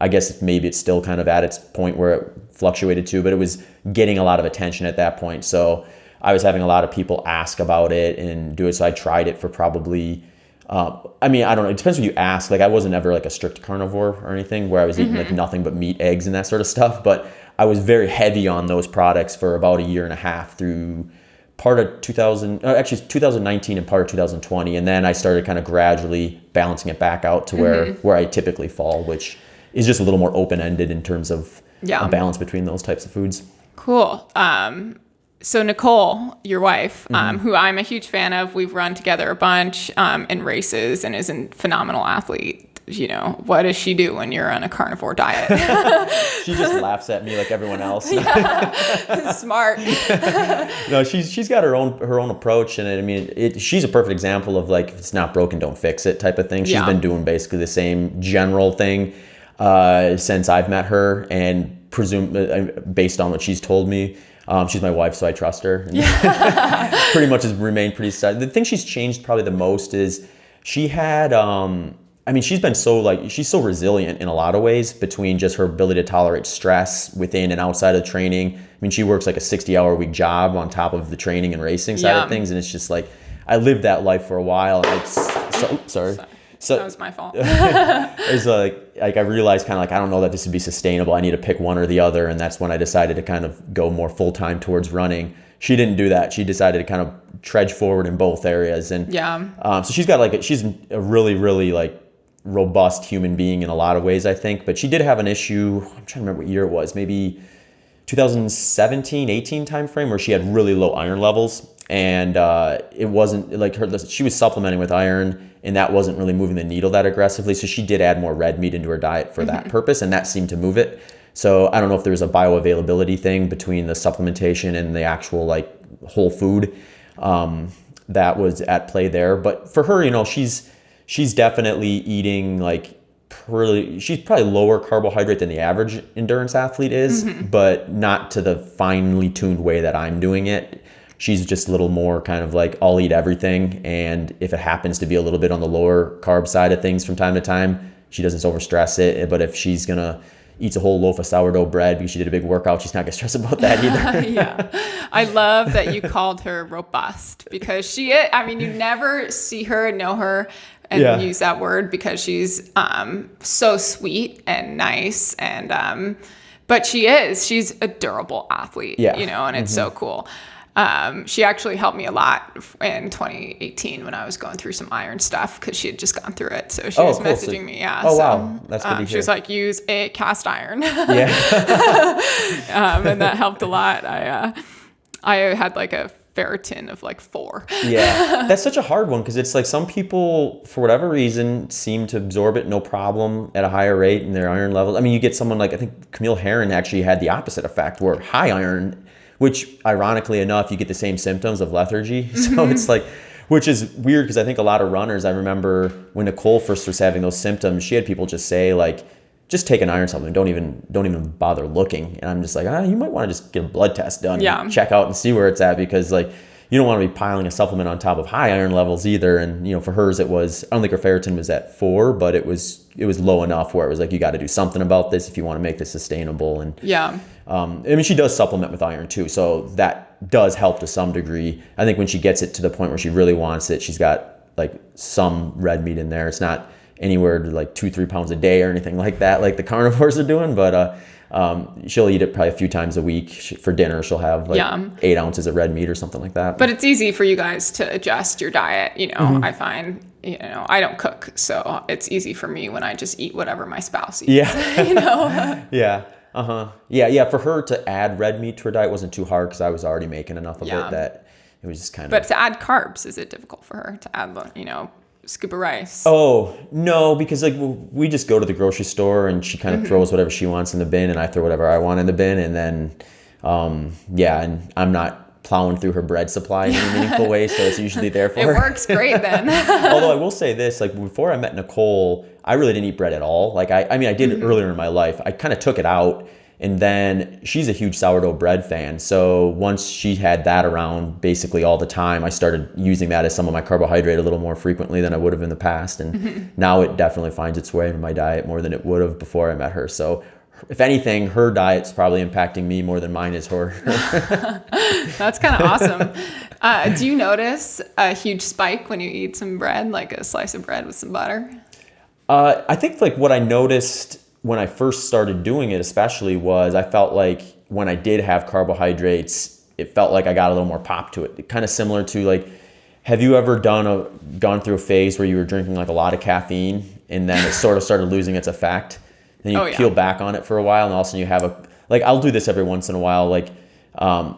I guess maybe it's still kind of at its point where it fluctuated too, but it was getting a lot of attention at that point. So I was having a lot of people ask about it and do it. So I tried it for probably, I mean, I don't know. It depends what you ask. Like I wasn't ever like a strict carnivore or anything where I was eating like nothing but meat, eggs, and that sort of stuff. But I was very heavy on those products for about a year and a half through part of 2019 and part of 2020. And then I started kind of gradually balancing it back out to where I typically fall, which is just a little more open-ended in terms of a balance between those types of foods. Cool. So Nicole, your wife, who I'm a huge fan of, we've run together a bunch in races and is a phenomenal athlete. You know, what does she do when you're on a carnivore diet? She just laughs at me like everyone else. Smart. No, she's got her own approach, and I mean, she's a perfect example of like if it's not broken, don't fix it type of thing. She's been doing basically the same general thing since I've met her, and based on what she's told me. She's my wife, so I trust her. Pretty much has remained pretty steady. The thing she's changed probably the most is she had, I mean, she's so resilient in a lot of ways between just her ability to tolerate stress within and outside of training. I mean, she works like a 60-hour-a-week job on top of the training and racing side of things. And it's just like, I lived that life for a while. And sorry. So that was my fault. It's like I realized kind of like, I don't know that this would be sustainable. I need to pick one or the other. And that's when I decided to kind of go more full-time towards running. She didn't do that. She decided to kind of trudge forward in both areas. And so she's got she's a really, really like robust human being in a lot of ways, I think. But she did have an issue. I'm trying to remember what year it was, maybe 2017, 18 timeframe, where she had really low iron levels. And it wasn't like she was supplementing with iron, and that wasn't really moving the needle that aggressively. So she did add more red meat into her diet for that purpose, and that seemed to move it. So I don't know if there was a bioavailability thing between the supplementation and the actual like whole food that was at play there. But for her, you know, she's definitely eating like she's probably lower carbohydrate than the average endurance athlete is, but not to the finely tuned way that I'm doing it. She's just a little more kind of like, I'll eat everything. And if it happens to be a little bit on the lower carb side of things from time to time, she doesn't overstress it. But if she's going to eat a whole loaf of sourdough bread because she did a big workout, she's not going to stress about that either. Yeah. I love that you called her robust because she is, I mean, you never see her and know her and use that word because she's so sweet and nice. And, but she's a durable athlete, you know, and it's so cool. She actually helped me a lot in 2018 when I was going through some iron stuff because she had just gone through it. So she was messaging me. Yeah. Oh, wow. That's good to hear. She was like, use a cast iron. Yeah. And that helped a lot. I had like a ferritin of like 4. Yeah. That's such a hard one because it's like some people, for whatever reason, seem to absorb it no problem at a higher rate in their iron levels. I mean, you get someone like, I think Camille Herron actually had the opposite effect where high iron, which ironically enough, you get the same symptoms of lethargy. So it's like, which is weird because I think a lot of runners, I remember when Nicole first was having those symptoms, she had people just say like, just take an iron supplement. Don't even bother looking. And I'm just like, you might want to just get a blood test done. Yeah. And check out and see where it's at because like you don't want to be piling a supplement on top of high iron levels either. And, for hers, I don't think her ferritin was at 4, but it was low enough where it was like, you got to do something about this if you want to make this sustainable. And she does supplement with iron too. So that does help to some degree. I think when she gets it to the point where she really wants it, she's got like some red meat in there. It's not anywhere to like 2-3 pounds a day or anything like that, like the carnivores are doing, but she'll eat it probably a few times a week. For dinner, she'll have like 8 ounces of red meat or something like that. But it's easy for you guys to adjust your diet. I find, I don't cook, so it's easy for me when I just eat whatever my spouse eats. Yeah. Yeah. Yeah. For her to add red meat to her diet wasn't too hard because I was already making enough of it that it was just kind of. But to add carbs, is it difficult for her to add, scoop of rice? Oh, no, because like we just go to the grocery store and she kind of throws whatever she wants in the bin and I throw whatever I want in the bin. And then, and I'm not plowing through her bread supply in a meaningful way. So it's usually there for her. It works great then. Although I will say this, like before I met Nicole, I really didn't eat bread at all. Like I did it earlier in my life. I kind of took it out. And then she's a huge sourdough bread fan. So once she had that around basically all the time, I started using that as some of my carbohydrate a little more frequently than I would have in the past. And now it definitely finds its way into my diet more than it would have before I met her. So if anything, her diet's probably impacting me more than mine is her. That's kind of awesome. Do you notice a huge spike when you eat some bread, like a slice of bread with some butter? I think like what I noticed when I first started doing it especially was I felt like when I did have carbohydrates, it felt like I got a little more pop to it. Kind of similar to like, have you ever gone through a phase where you were drinking like a lot of caffeine and then it sort of started losing its effect? Then you peel back on it for a while and all of a sudden you have I'll do this every once in a while, like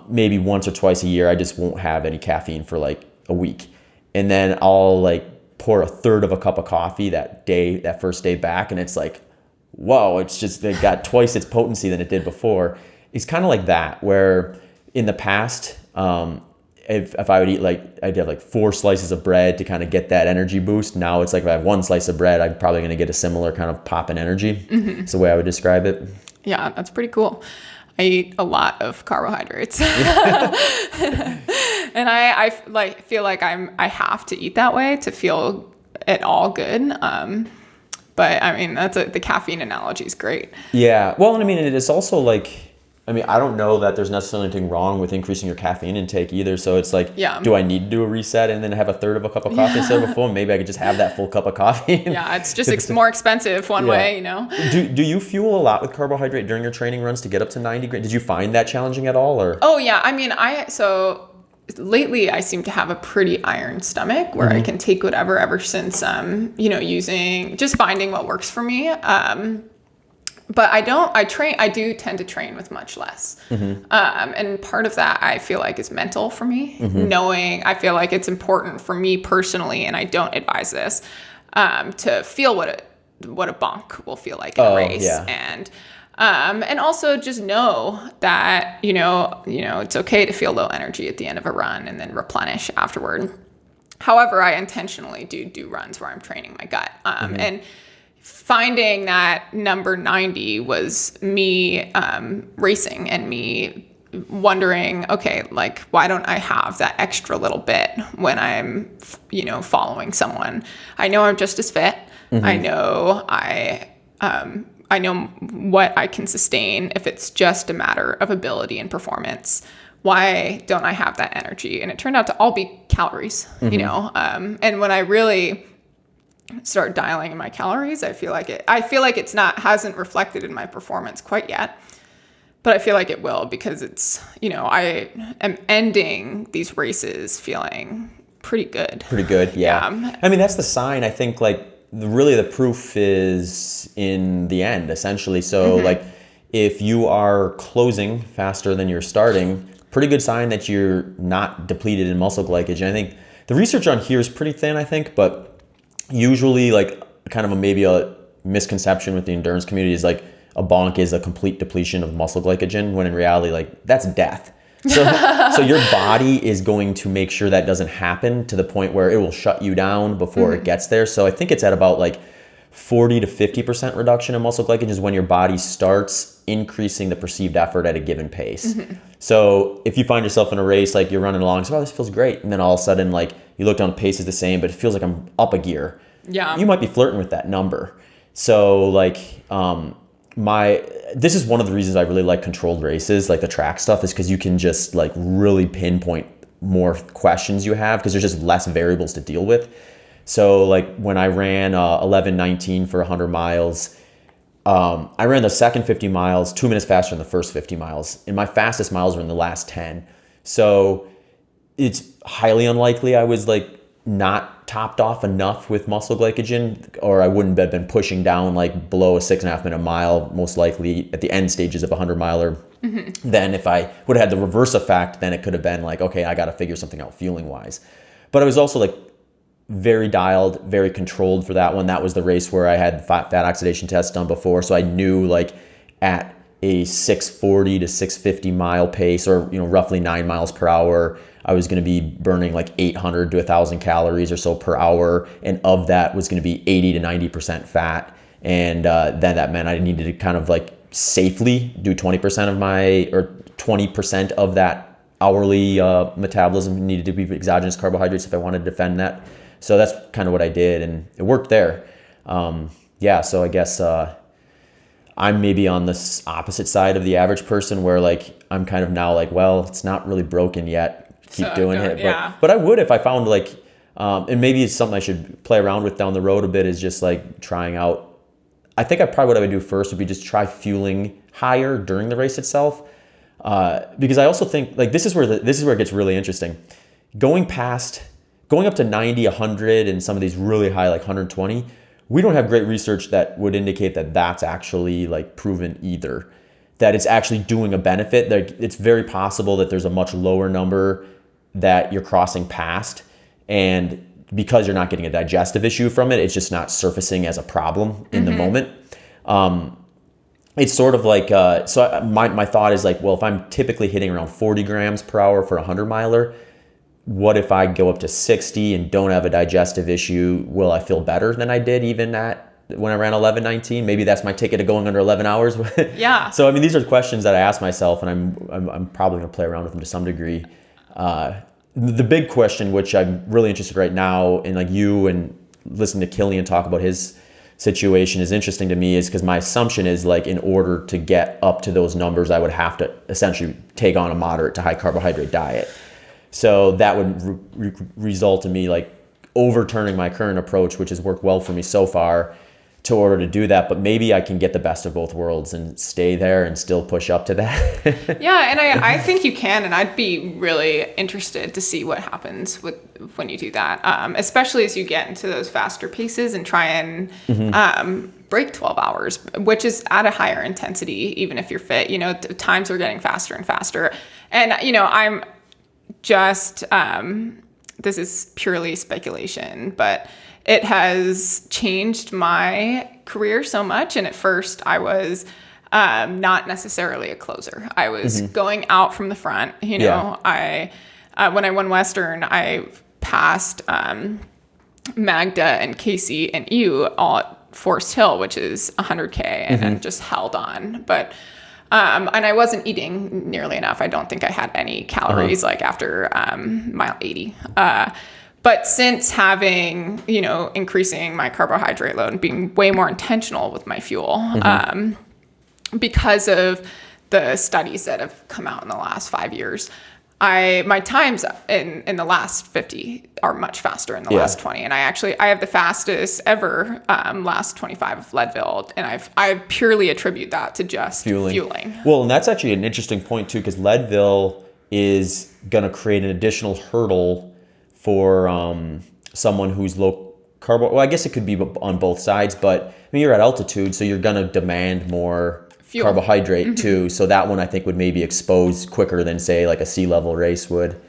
maybe once or twice a year, I just won't have any caffeine for like a week. And then I'll like pour a third of a cup of coffee that first day back and it's like, whoa, it got twice its potency than it did before. It's kind of like that, where in the past, if I would eat I'd have like 4 slices of bread to kind of get that energy boost. Now it's like if I have 1 slice of bread, I'm probably going to get a similar kind of pop in energy. It's the way I would describe it. Yeah, that's pretty cool. I eat a lot of carbohydrates. And I feel like I have to eat that way to feel at all good. But I mean, the caffeine analogy is great. Yeah. Well, and I mean, it's also like, I don't know that there's necessarily anything wrong with increasing your caffeine intake either. So it's like, do I need to do a reset and then have a third of a cup of coffee instead of a full? Maybe I could just have that full cup of coffee. Yeah, it's just more expensive one way, Do you fuel a lot with carbohydrate during your training runs to get up to 90 grams? Did you find that challenging at all? Or? Oh, yeah. I mean, lately I seem to have a pretty iron stomach where I can take whatever ever since, just finding what works for me. But I do tend to train with much less. And part of that I feel like is mental for me, I feel like it's important for me personally, and I don't advise this, to feel what a bonk will feel like in a race. Yeah. And also just know that, it's okay to feel low energy at the end of a run and then replenish afterward. However, I intentionally do runs where I'm training my gut. And finding that number 90 was me racing and me wondering, okay, like, why don't I have that extra little bit when I'm, following someone? I know I'm just as fit. I know I know what I can sustain if it's just a matter of ability and performance. Why don't I have that energy? And it turned out to all be calories, and when I really start dialing in my calories, I feel like it's hasn't reflected in my performance quite yet, but I feel like it will, because it's, I am ending these races feeling pretty good. Pretty good. Yeah. I mean, that's the sign. I think the proof is in the end, essentially. So if you are closing faster than you're starting, pretty good sign that you're not depleted in muscle glycogen. I think the research on here is pretty thin, I think, but usually kind of maybe a misconception with the endurance community is a bonk is a complete depletion of muscle glycogen, when in reality, that's death. So your body is going to make sure that doesn't happen to the point where it will shut you down before it gets there. So I think it's at about 40 to 50% reduction in muscle glycogen is when your body starts increasing the perceived effort at a given pace. So if you find yourself in a race, like you're running along, so, oh, this feels great. And then all of a sudden, like you look down, the pace is the same, but it feels like I'm up a gear. Yeah. You might be flirting with that number. So like, this is one of the reasons I really like controlled races, like the track stuff, is because you can just like really pinpoint more questions you have because there's just less variables to deal with. So like when I ran 11:19 for 100 miles, I ran the second 50 miles 2 minutes faster than the first 50 miles. And my fastest miles were in the last 10. So it's highly unlikely I was like not topped off enough with muscle glycogen, or I wouldn't have been pushing down like below a 6.5 minute mile, most likely at the end stages of a 100 miler. Then if I would have had the reverse effect, then it could have been like, okay, I got to figure something out fueling wise. But I was also like very dialed, very controlled for that one. That was the race where I had fat oxidation test done before. So I knew like at a 640 to 650 mile pace, or, you know, roughly 9 miles per hour, I was going to be burning like 800 to 1,000 calories or so per hour. And of that was going to be 80 to 90% fat. And then that meant I needed to kind of like safely do 20% of my, or 20% of that hourly metabolism needed to be exogenous carbohydrates if I wanted to defend that. So that's kind of what I did, and it worked there. So I guess I'm maybe on this opposite side of the average person, where like I'm kind of now like, well, it's not really broken yet. Keep doing it. But I would if I found like, and maybe it's something I should play around with down the road a bit, is just like trying out. I think what I would do first would be just try fueling higher during the race itself. Because I also think like this is where it gets really interesting. Going up to 90, 100, and some of these really high, like 120, we don't have great research that would indicate that that's actually like proven either, that it's actually doing a benefit. It's very possible that there's a much lower number that you're crossing past, and because you're not getting a digestive issue from it, it's just not surfacing as a problem in the moment. It's sort of like, my thought is like, well, if I'm typically hitting around 40 grams per hour for a 100 miler, what if I go up to 60 and don't have a digestive issue? Will I feel better than I did even when I ran 11:19? Maybe that's my ticket to going under 11 hours. Yeah. So, I mean, these are questions that I ask myself, and I'm probably going to play around with them to some degree. The big question, which I'm really interested right now, and like you and listening to Killian talk about his situation is interesting to me, is because my assumption is like in order to get up to those numbers, I would have to essentially take on a moderate to high carbohydrate diet. So that would result in me like overturning my current approach, which has worked well for me so far, to order to do that. But maybe I can get the best of both worlds and stay there and still push up to that. Yeah, and I think you can, and I'd be really interested to see what happens when you do that, especially as you get into those faster paces and try and break 12 hours, which is at a higher intensity, even if you're fit. You know, times are getting faster and faster. And, you know, I'm just, this is purely speculation, but it has changed my career so much. And at first I was not necessarily a closer. I was going out from the front. You know, when I won Western, I passed Magda and Casey and you all at Forest Hill, which is 100K, and then just held on. But and I wasn't eating nearly enough. I don't think I had any calories like after mile 80. But since having, you know, increasing my carbohydrate load and being way more intentional with my fuel, because of the studies that have come out in the last 5 years, my times in the last 50 are much faster in the last 20. And I have the fastest ever last 25 of Leadville. And I purely attribute that to just fueling. Well, and that's actually an interesting point too, because Leadville is going to create an additional hurdle for someone who's low carbo. Well, I guess it could be on both sides, but I mean, you're at altitude, so you're going to demand more fuel, carbohydrate too. So that one I think would maybe expose quicker than say like a sea level race would.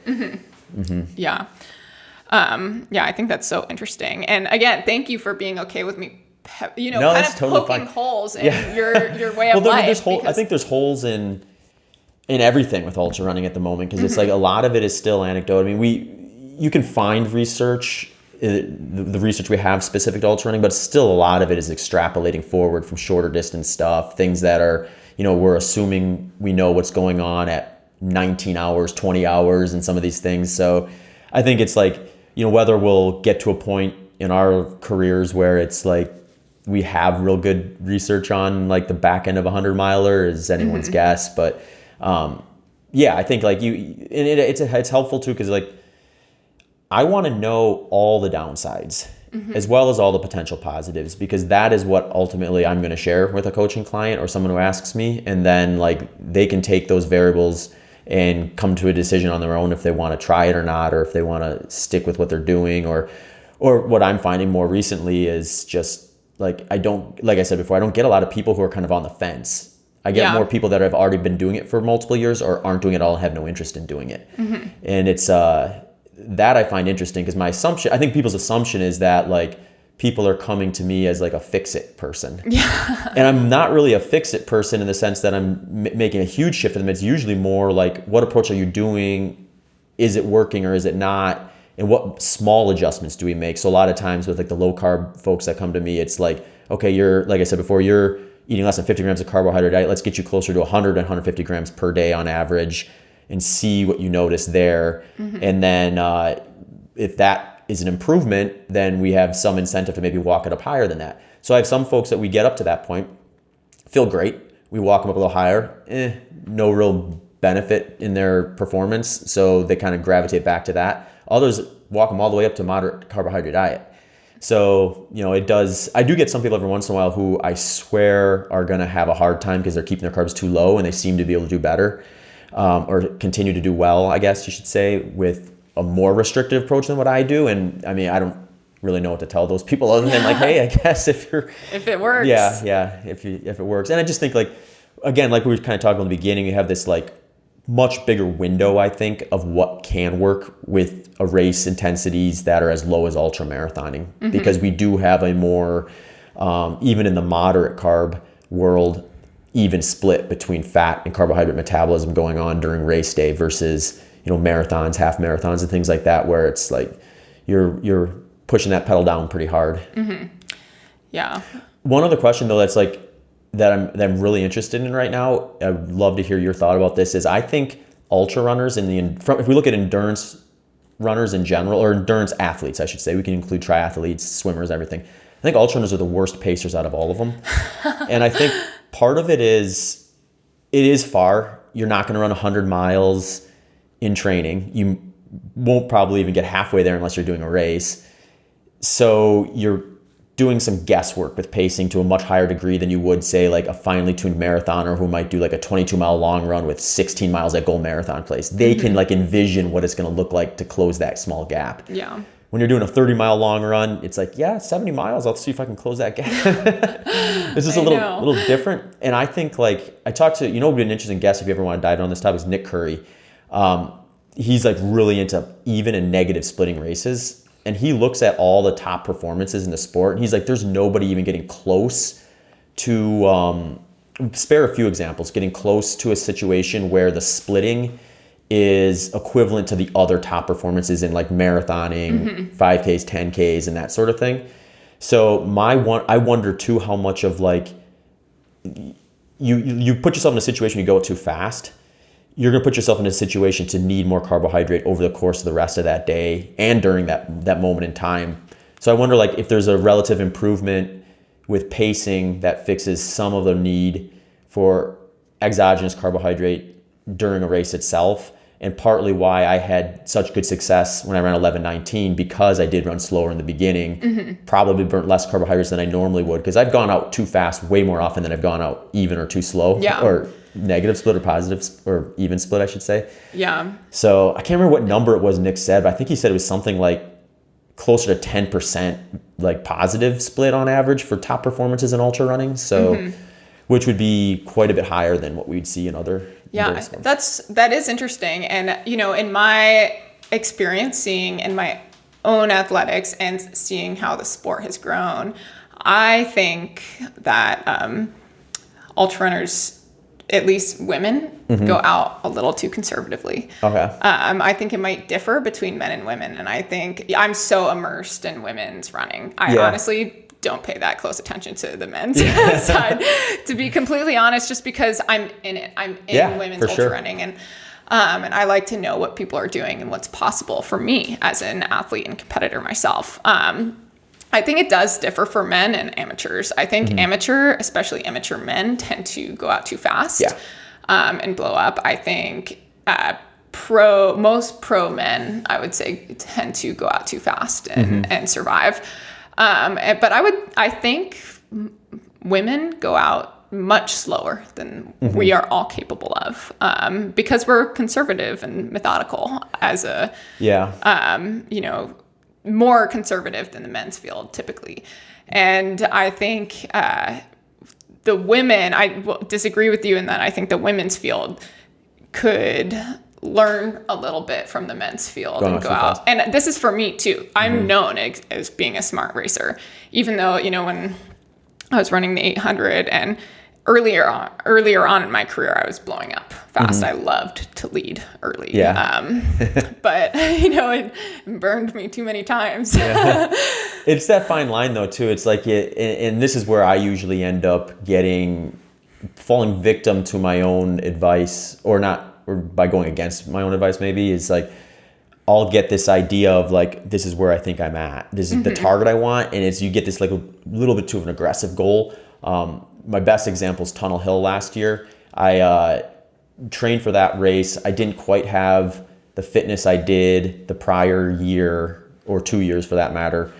Yeah. I think that's so interesting. And again, thank you for being okay with me, kind of totally poking holes in your way of life. I think there's holes in everything with ultra running at the moment, because it's like a lot of it is still anecdote. I mean, you can find research the research we have specific to ultra running, but still a lot of it is extrapolating forward from shorter distance stuff, things that are, we're assuming we know what's going on at 19 hours, 20 hours and some of these things. So I think it's like, whether we'll get to a point in our careers where it's like we have real good research on like the back end of a 100-miler is anyone's guess. But I think like it's helpful too, because like I want to know all the downsides as well as all the potential positives, because that is what ultimately I'm going to share with a coaching client or someone who asks me. And then like they can take those variables and come to a decision on their own if they want to try it or not, or if they want to stick with what they're doing, or what I'm finding more recently is just like, like I said before, I don't get a lot of people who are kind of on the fence. I get more people that have already been doing it for multiple years or aren't doing it at all and have no interest in doing it. And it's, that I find interesting, because I think people's assumption is that like people are coming to me as like a fix-it person. Yeah. And I'm not really a fix-it person in the sense that I'm making a huge shift in them. It's usually more like, what approach are you doing? Is it working or is it not? And what small adjustments do we make? So a lot of times with like the low carb folks that come to me, it's like, okay, like I said before, you're eating less than 50 grams of carbohydrate diet. Let's get you closer to 100 and 150 grams per day on average, and see what you notice there. And then if that is an improvement, then we have some incentive to maybe walk it up higher than that. So I have some folks that we get up to that point, feel great. We walk them up a little higher, no real benefit in their performance. So they kind of gravitate back to that. Others walk them all the way up to moderate carbohydrate diet. So, I do get some people every once in a while who I swear are going to have a hard time because they're keeping their carbs too low and they seem to be able to do better. Or continue to do well, I guess you should say, with a more restrictive approach than what I do. And I mean, I don't really know what to tell those people other than like, hey, I guess if it works. If it works. And I just think like, again, like we were kind of talking about in the beginning, you have this like much bigger window, I think, of what can work with a race intensities that are as low as ultra marathoning, because we do have a more, even in the moderate carb world, even split between fat and carbohydrate metabolism going on during race day versus, marathons, half marathons and things like that, where it's like you're pushing that pedal down pretty hard. Yeah. One other question though, that's like that I'm really interested in right now, I'd love to hear your thought about this, is I think ultra runners if we look at endurance runners in general, or endurance athletes, I should say, we can include triathletes, swimmers, everything. I think ultra runners are the worst pacers out of all of them. And I think part of it is far. You're not going to run 100 miles in training. You won't probably even get halfway there unless you're doing a race. So you're doing some guesswork with pacing to a much higher degree than you would, say, like a finely tuned marathoner who might do like a 22-mile long run with 16 miles at goal marathon place. They can like envision what it's going to look like to close that small gap. Yeah. When you're doing a 30-mile long run, it's like, 70 miles. I'll see if I can close that gap. It's just a little different. And I think like I talked to, would be an interesting guest if you ever want to dive on this topic, is Nick Curry. He's like really into even and negative splitting races. And he looks at all the top performances in the sport. And he's like, there's nobody even getting close to, spare a few examples, getting close to a situation where the splitting is equivalent to the other top performances in like marathoning, 5Ks, 10Ks, and that sort of thing. So I wonder too how much of like you put yourself in a situation, you go too fast, you're going to put yourself in a situation to need more carbohydrate over the course of the rest of that day and during that moment in time. So I wonder like if there's a relative improvement with pacing that fixes some of the need for exogenous carbohydrate during a race itself, and partly why I had such good success when I ran 11:19, because I did run slower in the beginning, probably burnt less carbohydrates than I normally would, because I've gone out too fast way more often than I've gone out even or too slow, or negative split or positive or even split, I should say. Yeah. So I can't remember what number it was Nick said, but I think he said it was something like closer to 10% like positive split on average for top performances in ultra running. So, which would be quite a bit higher than what we'd see in other. Yeah, that is interesting. And, in my experience seeing in my own athletics and seeing how the sport has grown, I think that ultra runners at least women go out a little too conservatively. Okay. I think it might differ between men and women. And I think I'm so immersed in women's running. I honestly don't pay that close attention to the men's side, to be completely honest, just because I'm in it. I'm in women's ultra running. And I like to know what people are doing and what's possible for me as an athlete and competitor myself. I think it does differ for men and amateurs. I think especially amateur men, tend to go out too fast and blow up. I think most pro men, I would say, tend to go out too fast and survive. But I think women go out much slower than we are all capable of, because we're conservative and methodical as a, more conservative than the men's field typically. And I think the women, I will disagree with you in that I think the women's field could learn a little bit from the men's field and go out. And this is for me too. I'm known as being a smart racer, even though, when I was running the 800 and earlier on in my career, I was blowing up fast. I loved to lead early. But it burned me too many times. It's that fine line though too. It's like, and this is where I usually end up falling victim to my own advice, or by going against my own advice maybe, is like, I'll get this idea of like, this is where I think I'm at. This is the target I want. And you get this like a little bit too of an aggressive goal. My best example is Tunnel Hill last year. I trained for that race. I didn't quite have the fitness I did the prior year, or 2 years for that matter.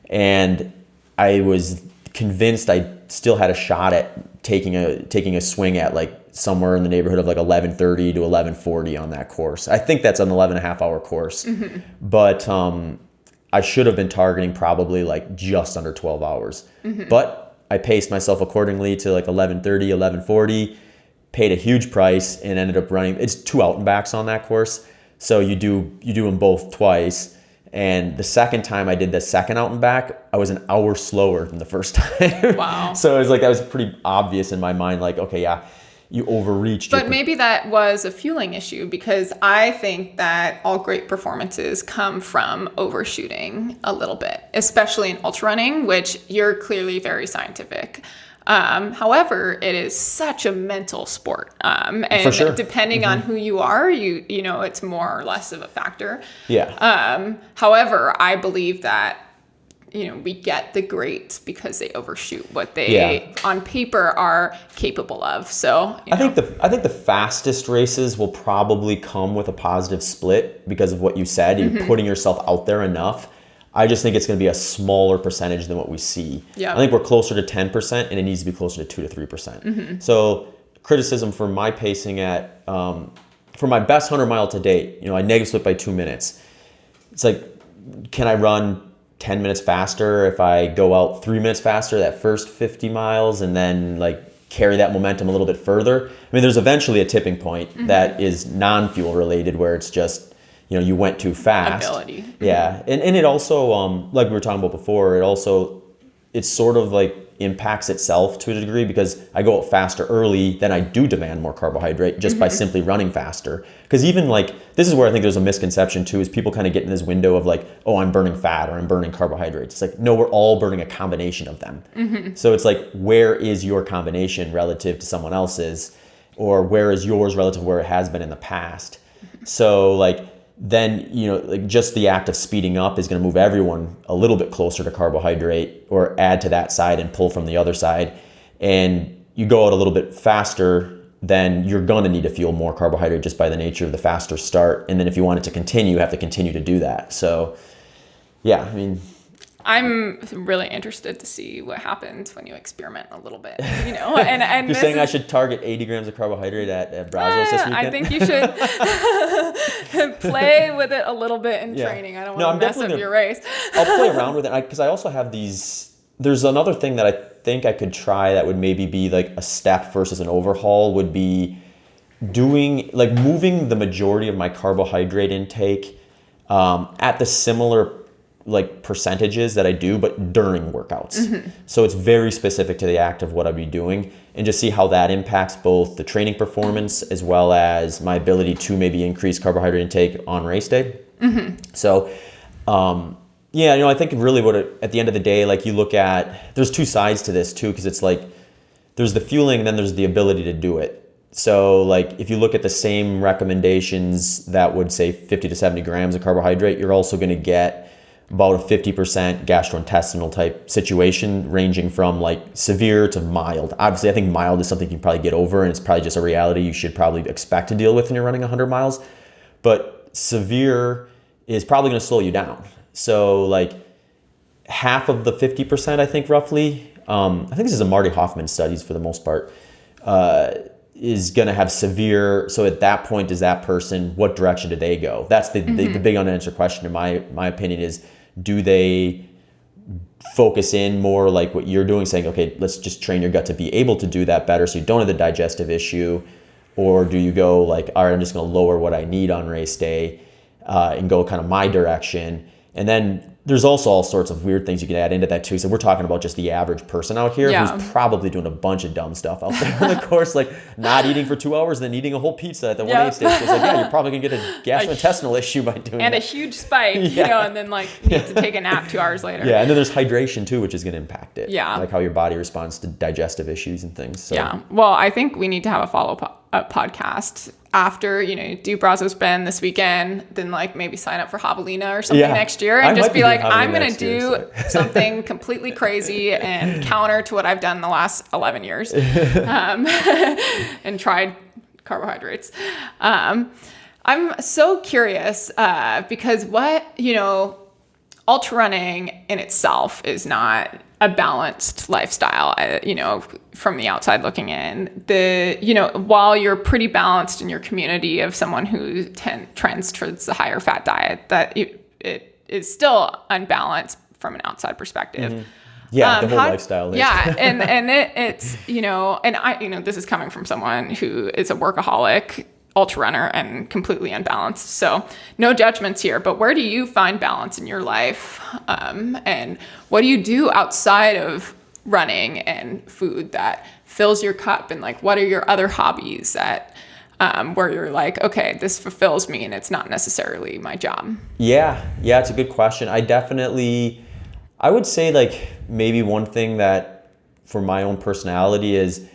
And I was convinced I still had a shot at taking a swing at like somewhere in the neighborhood of like 11:30 to 11:40 on that course. I think that's an 11.5-hour course. But I should have been targeting probably like just under 12 hours. But I paced myself accordingly to like 11:30, 11:40, paid a huge price, and ended up running. It's 2 out and backs on that course. So you do them both twice. And the second time I did the second out and back, I was an hour slower than the first time. Wow. So it was like, that was pretty obvious in my mind, like, okay, you overreached. But maybe that was a fueling issue, because I think that all great performances come from overshooting a little bit, especially in ultra running, which you're clearly very scientific. However, it is such a mental sport. And for sure. Depending on who you are, you know, it's more or less of a factor. However, I believe that, you know, we get the greats because they overshoot what they on paper are capable of. So I think the fastest races will probably come with a positive split because of what you said. You're putting yourself out there enough. I just think it's going to be a smaller percentage than what we see. I think we're closer to 10%, and it needs to be closer to 2 to 3%. So criticism for my pacing at for my best 100 mile to date, you know, I negative split by 2 minutes. It's like, can I run 10 minutes faster if I go out 3 minutes faster that first 50 miles and then like carry that momentum a little bit further? I mean, there's eventually a tipping point that is non-fuel related where it's just, you know, you went too fast. Ability. And it also, like we were talking about before, it sort of like impacts itself to a degree, because I go out faster early, then I do demand more carbohydrate just by simply running faster. Because even like, this is where I think there's a misconception too, is people kind of get in this window of like, oh, I'm burning fat or I'm burning carbohydrates. It's like, no, we're all burning a combination of them. So it's like, where is your combination relative to someone else's, or where is yours relative to where it has been in the past? So like, then, you know, like just the act of speeding up is going to move everyone a little bit closer to carbohydrate, or add to that side and pull from the other side. And you go out a little bit faster, then you're going to need to fuel more carbohydrate just by the nature of the faster start. And then if you want it to continue, you have to continue to do that. So yeah, I mean, I'm really interested to see what happens when you experiment a little bit, you know, and you're saying I should target 80 grams of carbohydrate at Brazos this weekend? I think you should play with it a little bit in training. I don't want to mess up your race. I'll play around with it, because I also have there's another thing that I think I could try that would maybe be like a step versus an overhaul, would be moving the majority of my carbohydrate intake at the similar like percentages that I do, but during workouts. So it's very specific to the act of what I'll be doing, and just see how that impacts both the training performance as well as my ability to maybe increase carbohydrate intake on race day. So, yeah, I think really at the end of the day, like you look at, there's two sides to this too, because it's like, there's the fueling and then there's the ability to do it. So like if you look at the same recommendations that would say 50 to 70 grams of carbohydrate, you're also going to get about a 50% gastrointestinal type situation, ranging from like severe to mild. Obviously, I think mild is something you can probably get over, and it's probably just a reality you should probably expect to deal with when you're running 100 miles. But severe is probably going to slow you down. So like half of the 50%, I think roughly, I think this is a Marty Hoffman studies for the most part, is going to have severe. So at that point, is that person, what direction do they go? That's the big unanswered question in my opinion is, do they focus in more like what you're doing, saying, okay, let's just train your gut to be able to do that better so you don't have the digestive issue? Or do you go like, all right, I'm just going to lower what I need on race day and go kind of my direction? And then there's also all sorts of weird things you can add into that too. So we're talking about just the average person out here who's probably doing a bunch of dumb stuff out there in the course, like not eating for 2 hours, then eating a whole pizza at the 1-8 stage. It's like, yeah, you're probably gonna get a gastrointestinal issue by doing that. And a huge spike, and then like need to take a nap 2 hours later. Yeah, and then there's hydration too, which is gonna impact it. Yeah. Like how your body responds to digestive issues and things. So. Yeah, well, I think we need to have a follow-up podcast after, do Brazos Bend this weekend, then like maybe sign up for Javelina or something next year, and just be like, I'm going to do something completely crazy and counter to what I've done the last 11 years and tried carbohydrates. I'm so curious because ultra running in itself is not a balanced lifestyle, from the outside looking in. While you're pretty balanced in your community of someone who trends towards the higher fat diet, that it is still unbalanced from an outside perspective. Yeah, the whole lifestyle is. Yeah, and it's, and I, this is coming from someone who is a workaholic ultra runner and completely unbalanced. So no judgments here, but where do you find balance in your life? And what do you do outside of running and food that fills your cup? And like, what are your other hobbies that, where you're like, okay, this fulfills me and it's not necessarily my job? Yeah, it's a good question. I would say like maybe one thing that for my own personality is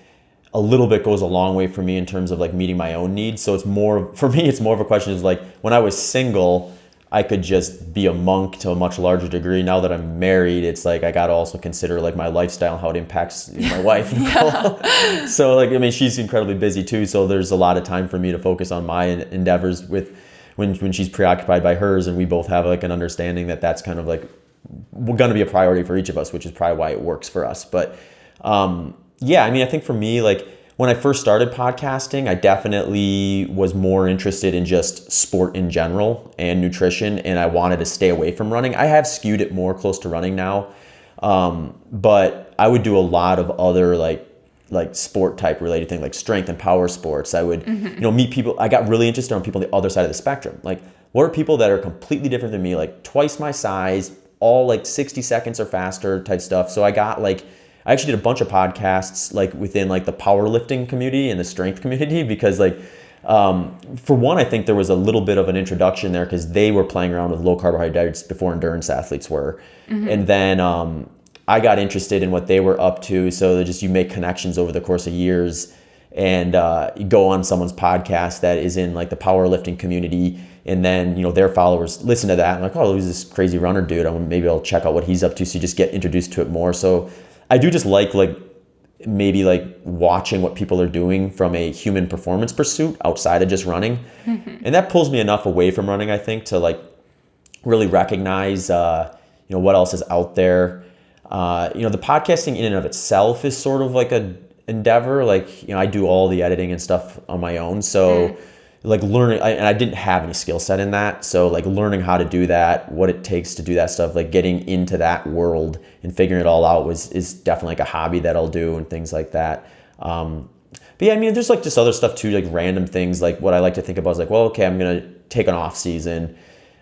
a little bit goes a long way for me in terms of like meeting my own needs. So it's more, for me, it's more of a question is like, when I was single, I could just be a monk to a much larger degree. Now that I'm married, it's like, I got to also consider like my lifestyle and how it impacts my wife. So like, I mean, she's incredibly busy too. So there's a lot of time for me to focus on my endeavors with when she's preoccupied by hers. And we both have like an understanding that that's kind of like, going to be a priority for each of us, which is probably why it works for us. But, yeah, I mean, I think for me, like when I first started podcasting, I definitely was more interested in just sport in general and nutrition, and I wanted to stay away from running. I have skewed it more close to running now, but I would do a lot of other like sport type related things, like strength and power sports. I would, meet people. I got really interested in people on the other side of the spectrum. Like, what are people that are completely different than me, like twice my size, all like 60 seconds or faster type stuff. So I actually did a bunch of podcasts like within like the powerlifting community and the strength community because like, for one, I think there was a little bit of an introduction there because they were playing around with low carbohydrates before endurance athletes were. And then I got interested in what they were up to. So you make connections over the course of years and you go on someone's podcast that is in like the powerlifting community. And then, their followers listen to that and like, oh, who's this crazy runner dude? Maybe I'll check out what he's up to. So you just get introduced to it more. So I do just like maybe like watching what people are doing from a human performance pursuit outside of just running. And that pulls me enough away from running, I think, to like really recognize, what else is out there. The podcasting in and of itself is sort of like a endeavor. Like, I do all the editing and stuff on my own. So like learning, and I didn't have any skill set in that. So like learning how to do that, what it takes to do that stuff, like getting into that world and figuring it all out is definitely like a hobby that I'll do and things like that. But yeah, I mean, there's like just other stuff too, like random things. Like what I like to think about is like, well, okay, I'm going to take an off season.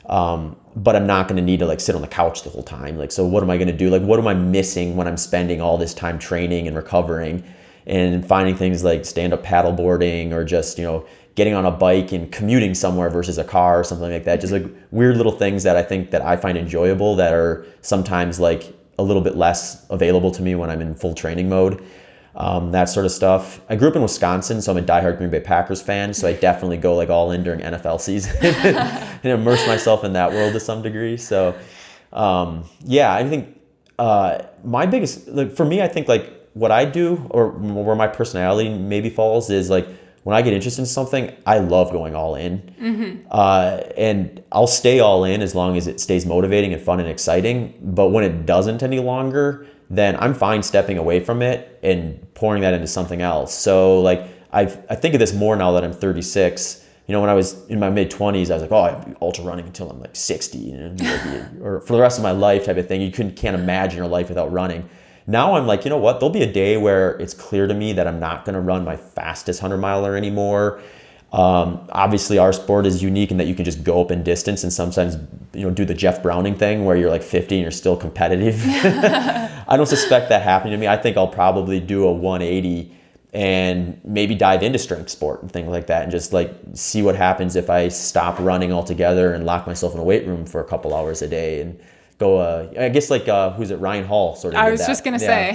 But I'm not going to need to like sit on the couch the whole time. Like, so what am I going to do? Like, what am I missing when I'm spending all this time training and recovering and finding things like stand-up paddleboarding or just, getting on a bike and commuting somewhere versus a car or something like that. Just like weird little things that I think that I find enjoyable that are sometimes like a little bit less available to me when I'm in full training mode. That sort of stuff. I grew up in Wisconsin, so I'm a diehard Green Bay Packers fan. So I definitely go like all in during NFL season and immerse myself in that world to some degree. So, I think my biggest, like for me, I think like what I do or where my personality maybe falls is like when I get interested in something, I love going all in. And I'll stay all in as long as it stays motivating and fun and exciting. But when it doesn't any longer, then I'm fine stepping away from it and pouring that into something else. So like I think of this more now that I'm 36. When I was in my mid 20s, I was like, oh, I'd be ultra running until I'm like 60, or for the rest of my life type of thing. You can't imagine your life without running. Now I'm like, you know what? There'll be a day where it's clear to me that I'm not going to run my fastest 100-miler anymore. Obviously, our sport is unique in that you can just go up in distance and sometimes, do the Jeff Browning thing where you're like 50 and you're still competitive. I don't suspect that happening to me. I think I'll probably do a 180 and maybe dive into strength sport and things like that and just like see what happens if I stop running altogether and lock myself in a weight room for a couple hours a day and go, I guess like, who's it? Ryan Hall sort of I did was that. just going to say,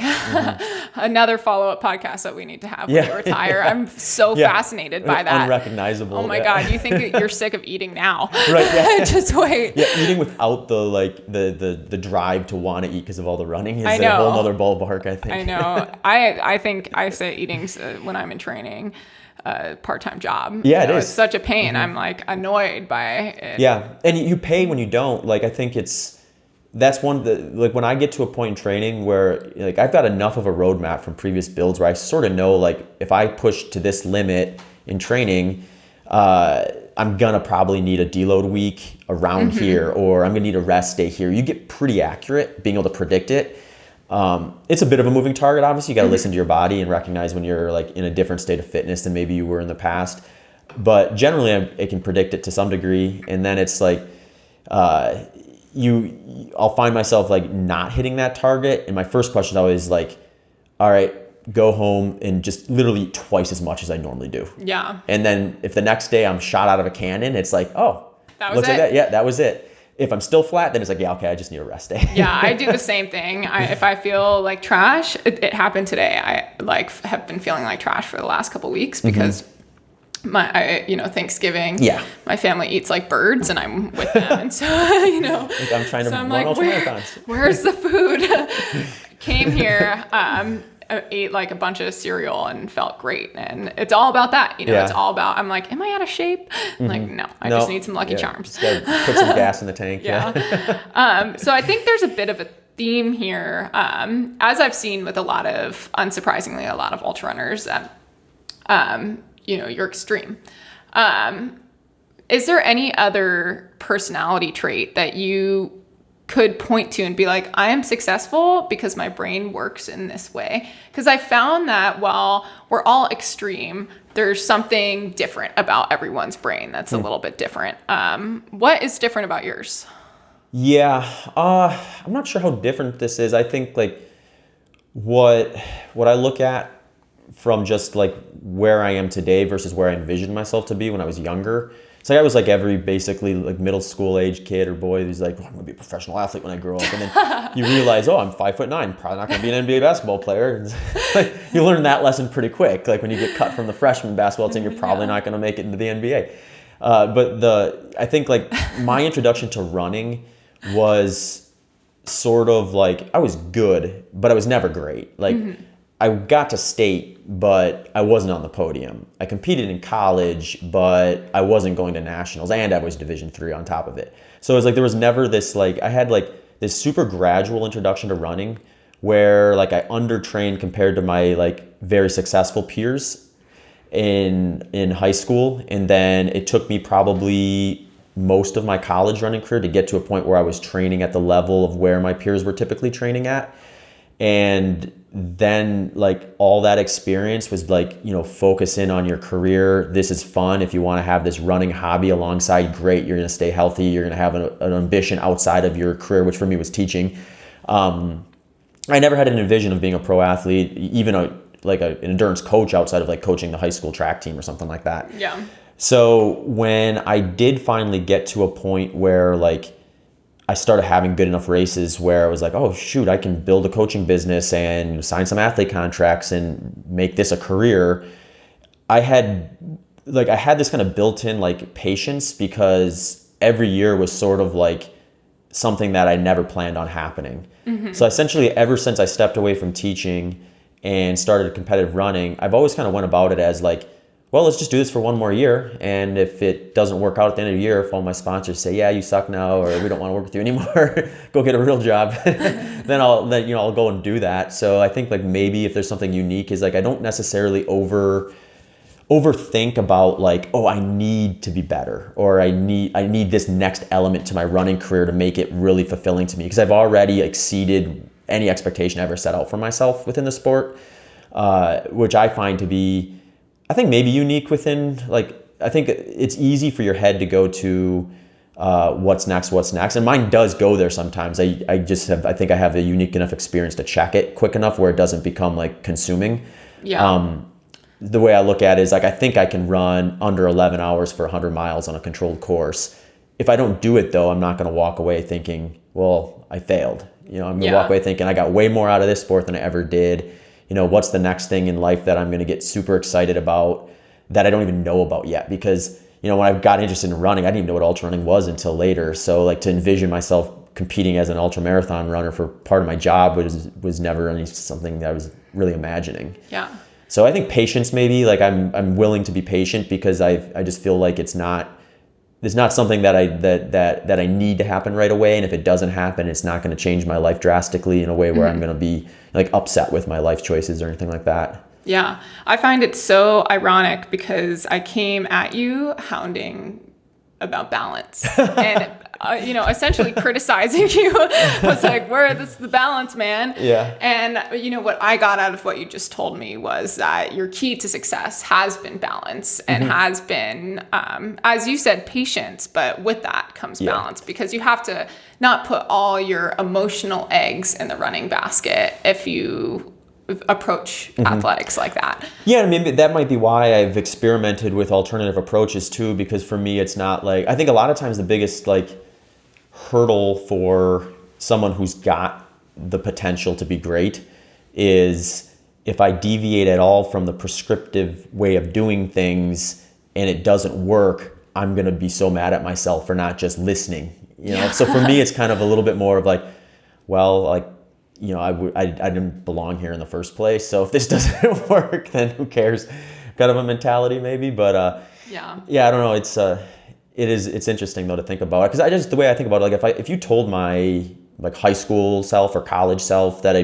another follow-up podcast that we need to have when you retire. I'm so fascinated by that. Unrecognizable. Oh my God. You think you're sick of eating now. Right. Yeah. Just wait. Yeah. Eating without the drive to want to eat because of all the running is a whole nother ballpark, I think. I know. I think I say eating when I'm in training. Part-time job. Yeah, it is. It's such a pain. I'm like annoyed by it. Yeah. And you pay when you don't. Like, I think that's one that, like, when I get to a point in training where like I've got enough of a roadmap from previous builds where I sort of know like if I push to this limit in training, I'm gonna probably need a deload week around here, or I'm gonna need a rest day here. You get pretty accurate being able to predict it. It's a bit of a moving target, obviously. You got to listen to your body and recognize when you're like in a different state of fitness than maybe you were in the past. But generally, it can predict it to some degree. And then it's like, I'll find myself like not hitting that target. And my first question is always like, all right, go home and just literally eat twice as much as I normally do. Yeah. And then if the next day I'm shot out of a cannon, it's like, oh, that was it. Like that. Yeah, that was it. If I'm still flat, then it's like, yeah, okay, I just need a rest day. Yeah, I do the same thing. If I feel like trash, it happened today. I have been feeling like trash for the last couple of weeks because Thanksgiving, my family eats like birds and I'm with them. And so, like I'm trying to run ultramarathons. Where's the food? Came here, I ate like a bunch of cereal and felt great. And it's all about that. It's all about, I'm like, am I out of shape? I'm like, no, I just need some Lucky Charms. Just gotta put some gas in the tank. Yeah. So I think there's a bit of a theme here. As I've seen with unsurprisingly, a lot of ultra runners that, you're extreme. Is there any other personality trait that you could point to and be like, I am successful because my brain works in this way? Because I found that while we're all extreme, there's something different about everyone's brain that's a little bit different. What is different about yours? Yeah, I'm not sure how different this is. I think like what I look at from just like where I am today versus where I envisioned myself to be when I was younger. It's like I was like every basically like middle school age kid or boy who's like, I'm gonna be a professional athlete when I grow up. And then you realize, I'm 5'9", probably not gonna be an NBA basketball player. And like, you learn that lesson pretty quick. Like when you get cut from the freshman basketball team, you're probably not gonna make it into the NBA. I think like my introduction to running was sort of like, I was good, but I was never great. Like I got to state, but I wasn't on the podium. I competed in college, but I wasn't going to nationals, and I was Division III on top of it. So it was like there was never this like, I had like this super gradual introduction to running where like I undertrained compared to my like very successful peers in high school. And then it took me probably most of my college running career to get to a point where I was training at the level of where my peers were typically training at. And then like all that experience was like, focus in on your career. This is fun. If you want to have this running hobby alongside, great. You're going to stay healthy. You're going to have an ambition outside of your career, which for me was teaching. I never had an envision of being a pro athlete, even an endurance coach outside of like coaching the high school track team or something like that. Yeah. So when I did finally get to a point where like I started having good enough races where I was like, oh shoot, I can build a coaching business and sign some athlete contracts and make this a career. I had this kind of built-in like patience, because every year was sort of like something that I never planned on happening. Mm-hmm. So essentially, ever since I stepped away from teaching and started competitive running, I've always kind of went about it as like, well, let's just do this for one more year. And if it doesn't work out at the end of the year, if all my sponsors say, yeah, you suck now, or we don't want to work with you anymore, go get a real job, then I'll go and do that. So I think like maybe if there's something unique is like, I don't necessarily overthink about like, oh, I need to be better, or I need this next element to my running career to make it really fulfilling to me, because I've already exceeded any expectation I ever set out for myself within the sport, which I find to be, I think maybe unique within, like, I think it's easy for your head to go to what's next, and mine does go there sometimes. I think I have a unique enough experience to check it quick enough where it doesn't become like consuming. Yeah. The way I look at it is like, I think I can run under 11 hours for 100 miles on a controlled course. If I don't do it though, I'm not going to walk away thinking, well, I failed. I'm going to walk away thinking I got way more out of this sport than I ever did. What's the next thing in life that I'm going to get super excited about that I don't even know about yet? Because, when I got interested in running, I didn't even know what ultra running was until later. So like to envision myself competing as an ultra marathon runner for part of my job was never really something that I was really imagining. Yeah. So I think patience, maybe, like I'm willing to be patient, because I just feel like it's not something that I need to happen right away. And if it doesn't happen, it's not going to change my life drastically in a way where I'm going to be like upset with my life choices or anything like that. Yeah. I find it so ironic because I came at you hounding about balance and, essentially criticizing you. I was like, this is the balance, man. Yeah. And, what I got out of what you just told me was that your key to success has been balance and has been, as you said, patience. But with that comes balance, because you have to not put all your emotional eggs in the running basket if you approach athletics like that. Yeah, I mean, that might be why I've experimented with alternative approaches too, because for me, it's not like, I think a lot of times the biggest like hurdle for someone who's got the potential to be great is if I deviate at all from the prescriptive way of doing things and it doesn't work, I'm going to be so mad at myself for not just listening, So for me, it's kind of a little bit more of like, well, like, I didn't belong here in the first place. So if this doesn't work, then who cares? Kind of a mentality maybe. But I don't know. It's interesting though to think about, because the way I think about it, like if you told my like high school self or college self that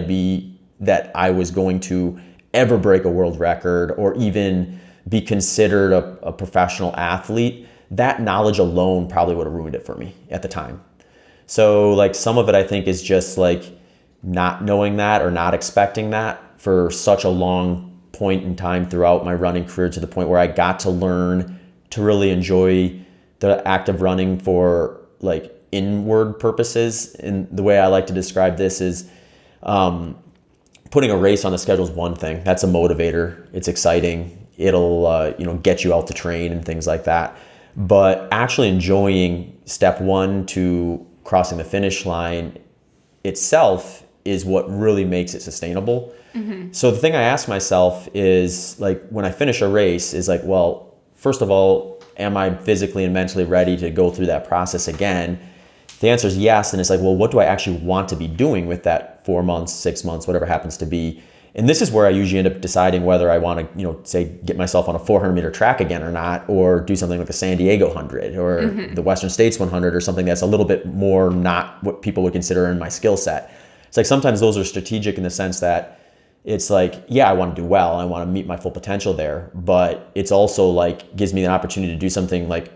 I was going to ever break a world record or even be considered a professional athlete, that knowledge alone probably would have ruined it for me at the time. So like some of it I think is just like not knowing that or not expecting that for such a long point in time throughout my running career, to the point where I got to learn to really enjoy the act of running for like inward purposes. And the way I like to describe this is putting a race on the schedule is one thing. That's a motivator. It's exciting. It'll get you out to train and things like that. But actually enjoying step one to crossing the finish line itself is what really makes it sustainable. Mm-hmm. So the thing I ask myself is like, when I finish a race is like, well, first of all, am I physically and mentally ready to go through that process again? If the answer is yes, then it's like, well, what do I actually want to be doing with that 4 months, 6 months, whatever happens to be? And this is where I usually end up deciding whether I want to, say, get myself on a 400 meter track again or not, or do something like the San Diego 100 or the Western States 100 or something that's a little bit more not what people would consider in my skill set. It's like sometimes those are strategic in the sense that it's like, yeah, I want to do well. I want to meet my full potential there. But it's also like gives me an opportunity to do something like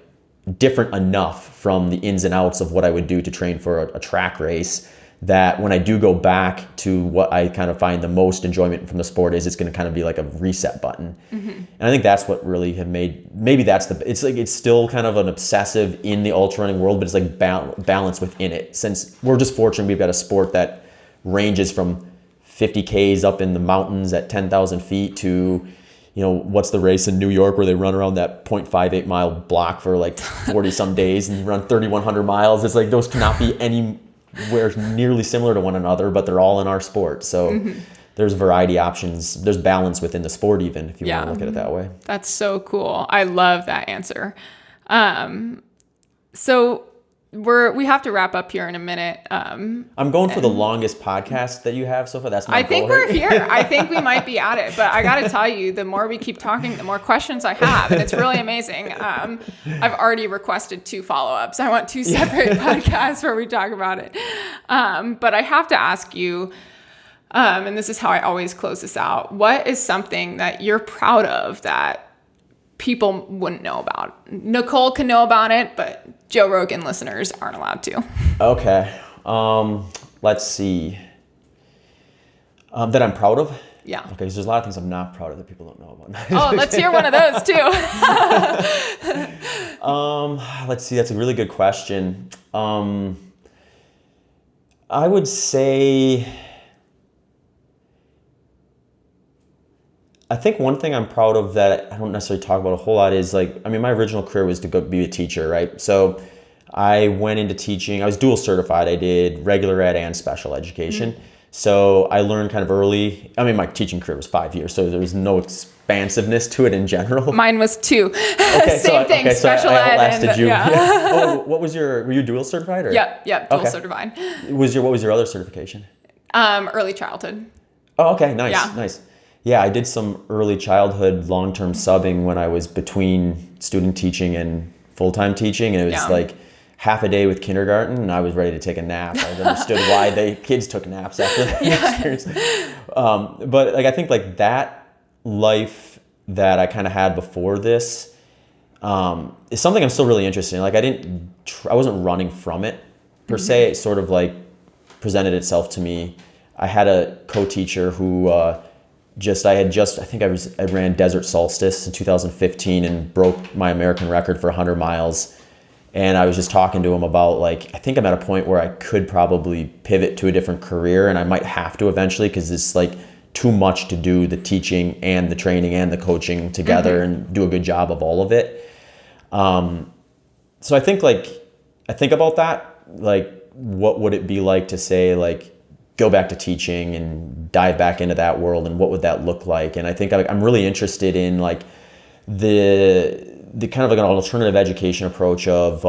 different enough from the ins and outs of what I would do to train for a track race that when I do go back to what I kind of find the most enjoyment from the sport is, it's going to kind of be like a reset button. And I think that's what really have maybe it's still kind of an obsessive in the ultra running world, but it's like balance within it. Since we're just fortunate, we've got a sport that ranges from 50 Ks up in the mountains at 10,000 feet to, what's the race in New York where they run around that 0.58 mile block for like 40 some days and run 3,100 miles. It's like those cannot be anywhere nearly similar to one another, but they're all in our sport. So there's variety options. There's balance within the sport, even if you want to look at it that way. That's so cool. I love that answer. So we have to wrap up here in a minute. I'm going for the longest podcast that you have so far. That's my goal. I think we're here. I think we might be at it. But I got to tell you, the more we keep talking, the more questions I have. And it's really amazing. I've already requested 2 follow-ups. I want 2 separate podcasts where we talk about it. But I have to ask you, and this is how I always close this out, what is something that you're proud of that people wouldn't know about? Nicole can know about it, but Joe Rogan listeners aren't allowed to. Okay. Let's see. That I'm proud of? Yeah. Okay, because there's a lot of things I'm not proud of that people don't know about. Oh, let's hear one of those too. Let's see. That's a really good question. I would say, I think one thing I'm proud of that I don't necessarily talk about a whole lot is my original career was to go be a teacher, right? So I went into teaching. I was dual certified. I did regular ed and special education. So I learned kind of early. My teaching career was 5 years, so there was no expansiveness to it in general. Mine was 2. Okay, Same thing, special ed. Outlasted you. Yeah. Oh, were you dual certified? Or? Yep, dual certified. What was your other certification? Early childhood. Oh, okay, nice. Yeah, I did some early childhood long-term subbing when I was between student teaching and full-time teaching, and it was like half a day with kindergarten, and I was ready to take a nap. I understood why kids took naps after that experience. But I think that life that I kind of had before this is something I'm still really interested in. I wasn't running from it per se. It sort of presented itself to me. I had a co-teacher who I ran Desert Solstice in 2015 and broke my American record for 100 miles. And I was just talking to him about I think I'm at a point where I could probably pivot to a different career, and I might have to eventually because it's too much to do the teaching and the training and the coaching together and do a good job of all of it. So I think I think about that, what would it be like to say go back to teaching and dive back into that world, and what would that look like? And I think I'm really interested in the kind of an alternative education approach of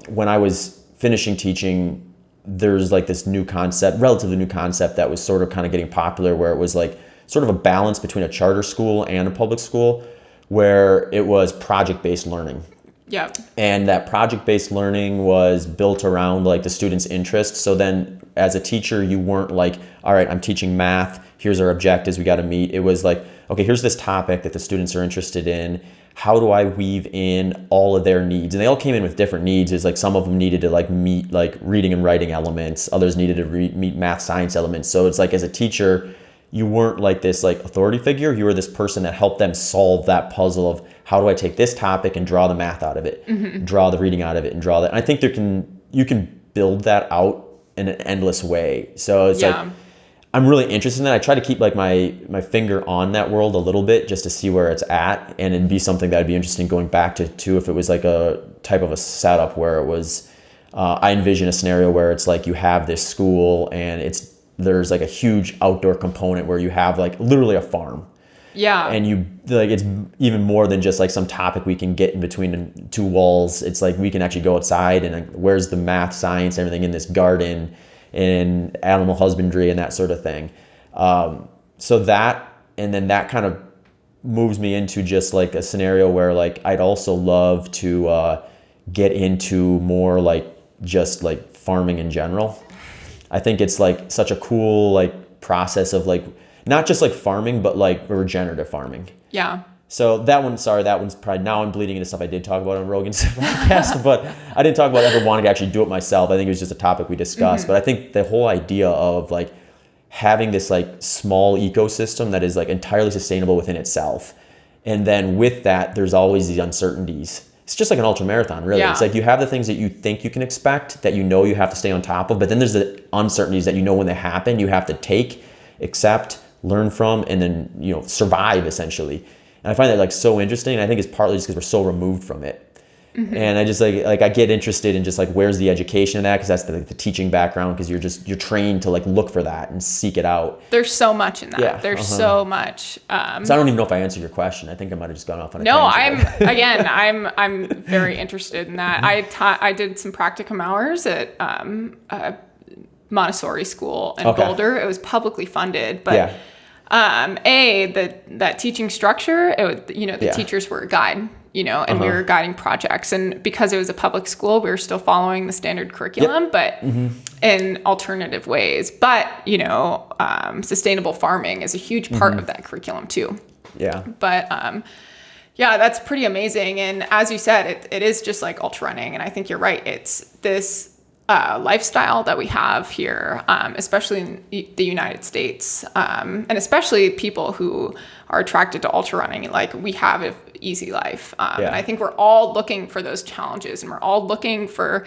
when I was finishing teaching, there's this relatively new concept that was sort of kind of getting popular, where it was sort of a balance between a charter school and a public school, where it was project-based learning. Yeah. And that project-based learning was built around the student's interests. So then as a teacher, you weren't all right, I'm teaching math, here's our objectives we got to meet. It was okay, here's this topic that the students are interested in. How do I weave in all of their needs? And they all came in with different needs. It's some of them needed to meet reading and writing elements. Others needed to meet math, science elements. So it's as a teacher, you weren't this authority figure. You were this person that helped them solve that puzzle of how do I take this topic and draw the math out of it, draw the reading out of it, and draw that. And I think you can build that out in an endless way. So it's I'm really interested in that. I try to keep my finger on that world a little bit just to see where it's at, and it'd be something that I'd be interested in going back to if it was a type of a setup where it was. I envision a scenario where it's you have this school and there's a huge outdoor component where you have literally a farm. Yeah. And you it's even more than just some topic we can get in between 2 walls. It's we can actually go outside and where's the math, science, everything in this garden, in animal husbandry and that sort of thing. So that, and then that kind of moves me into just a scenario where I'd also love to get into more just farming in general. I think it's such a cool process of not just farming, but regenerative farming. Yeah. So that one's probably, now I'm bleeding into stuff I did talk about on Rogan's podcast, but I didn't talk about ever wanting to actually do it myself. I think it was just a topic we discussed. But I think the whole idea of like having this like small ecosystem that is like entirely sustainable within itself. And then with that, there's always these uncertainties. It's just like an ultra marathon, really. Yeah. It's like you have the things that you think you can expect, that you know you have to stay on top of, but then there's the uncertainties that you know when they happen, you have to take, accept, learn from, and then, you know, survive essentially. And I find that like so interesting. And I think it's partly just because we're so removed from it. And I just like I get interested in just like, where's the education in that? Because that's the teaching background, because you're trained to like look for that and seek it out. There's so much in that. Yeah. There's so much. So I don't even know if I answered your question. I think I might have just gone off on a tangent. I'm very interested in that. I did some practicum hours at a Montessori school in Boulder. It was publicly funded, but that teaching structure, the teachers were a guide. And we were guiding projects. And because it was a public school, we were still following the standard curriculum, but in alternative ways. But, sustainable farming is a huge part of that curriculum too. Yeah. But, that's pretty amazing. And as you said, it is just like ultra running. And I think you're right. It's this lifestyle that we have here, especially in the United States, and especially people who are attracted to ultra running. Like, we have an easy life. And I think we're all looking for those challenges, and we're all looking for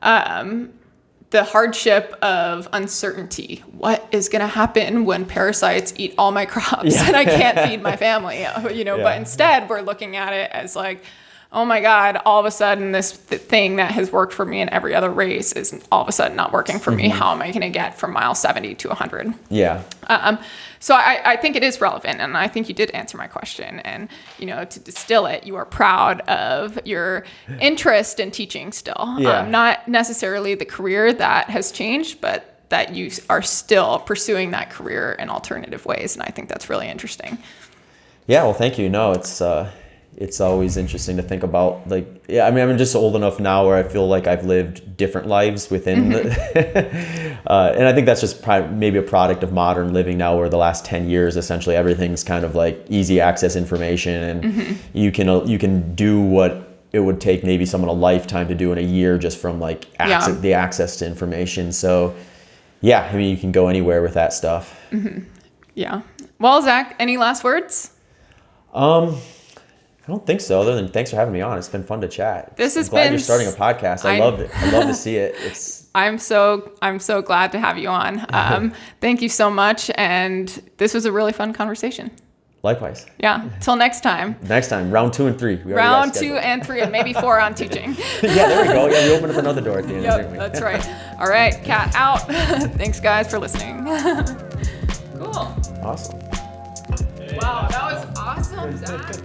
the hardship of uncertainty. What is going to happen when parasites eat all my crops and I can't feed my family? But instead we're looking at it as like, oh my God, all of a sudden this thing that has worked for me in every other race is all of a sudden not working for me. How am I going to get from mile 70 to 100? Yeah. So I think it is relevant, and I think you did answer my question. And, to distill it, you are proud of your interest in teaching still. Not necessarily the career that has changed, but that you are still pursuing that career in alternative ways. And I think that's really interesting. Yeah, well, thank you. No, it's always interesting to think about, like, I'm just old enough now where I feel like I've lived different lives within and I think that's just maybe a product of modern living now, where the last 10 years, essentially everything's kind of like easy access information, and you can do what it would take maybe someone a lifetime to do in a year, just from like the access to information. So you can go anywhere with that stuff. Yeah. Well, Zach, any last words? I don't think so, other than thanks for having me on. It's been fun to chat. I'm glad you're starting a podcast. I love it. I love to see it. I'm so glad to have you on. Thank you so much. And this was a really fun conversation. Likewise. Yeah. Till next time. Next time, round 2 and 3. Round 2 and 3, and maybe 4 on teaching. There we go. Yeah, we opened up another door at the end. Yep, that's right. All right, cat out. Thanks, guys, for listening. Cool. Awesome. Wow, that was awesome, Zach.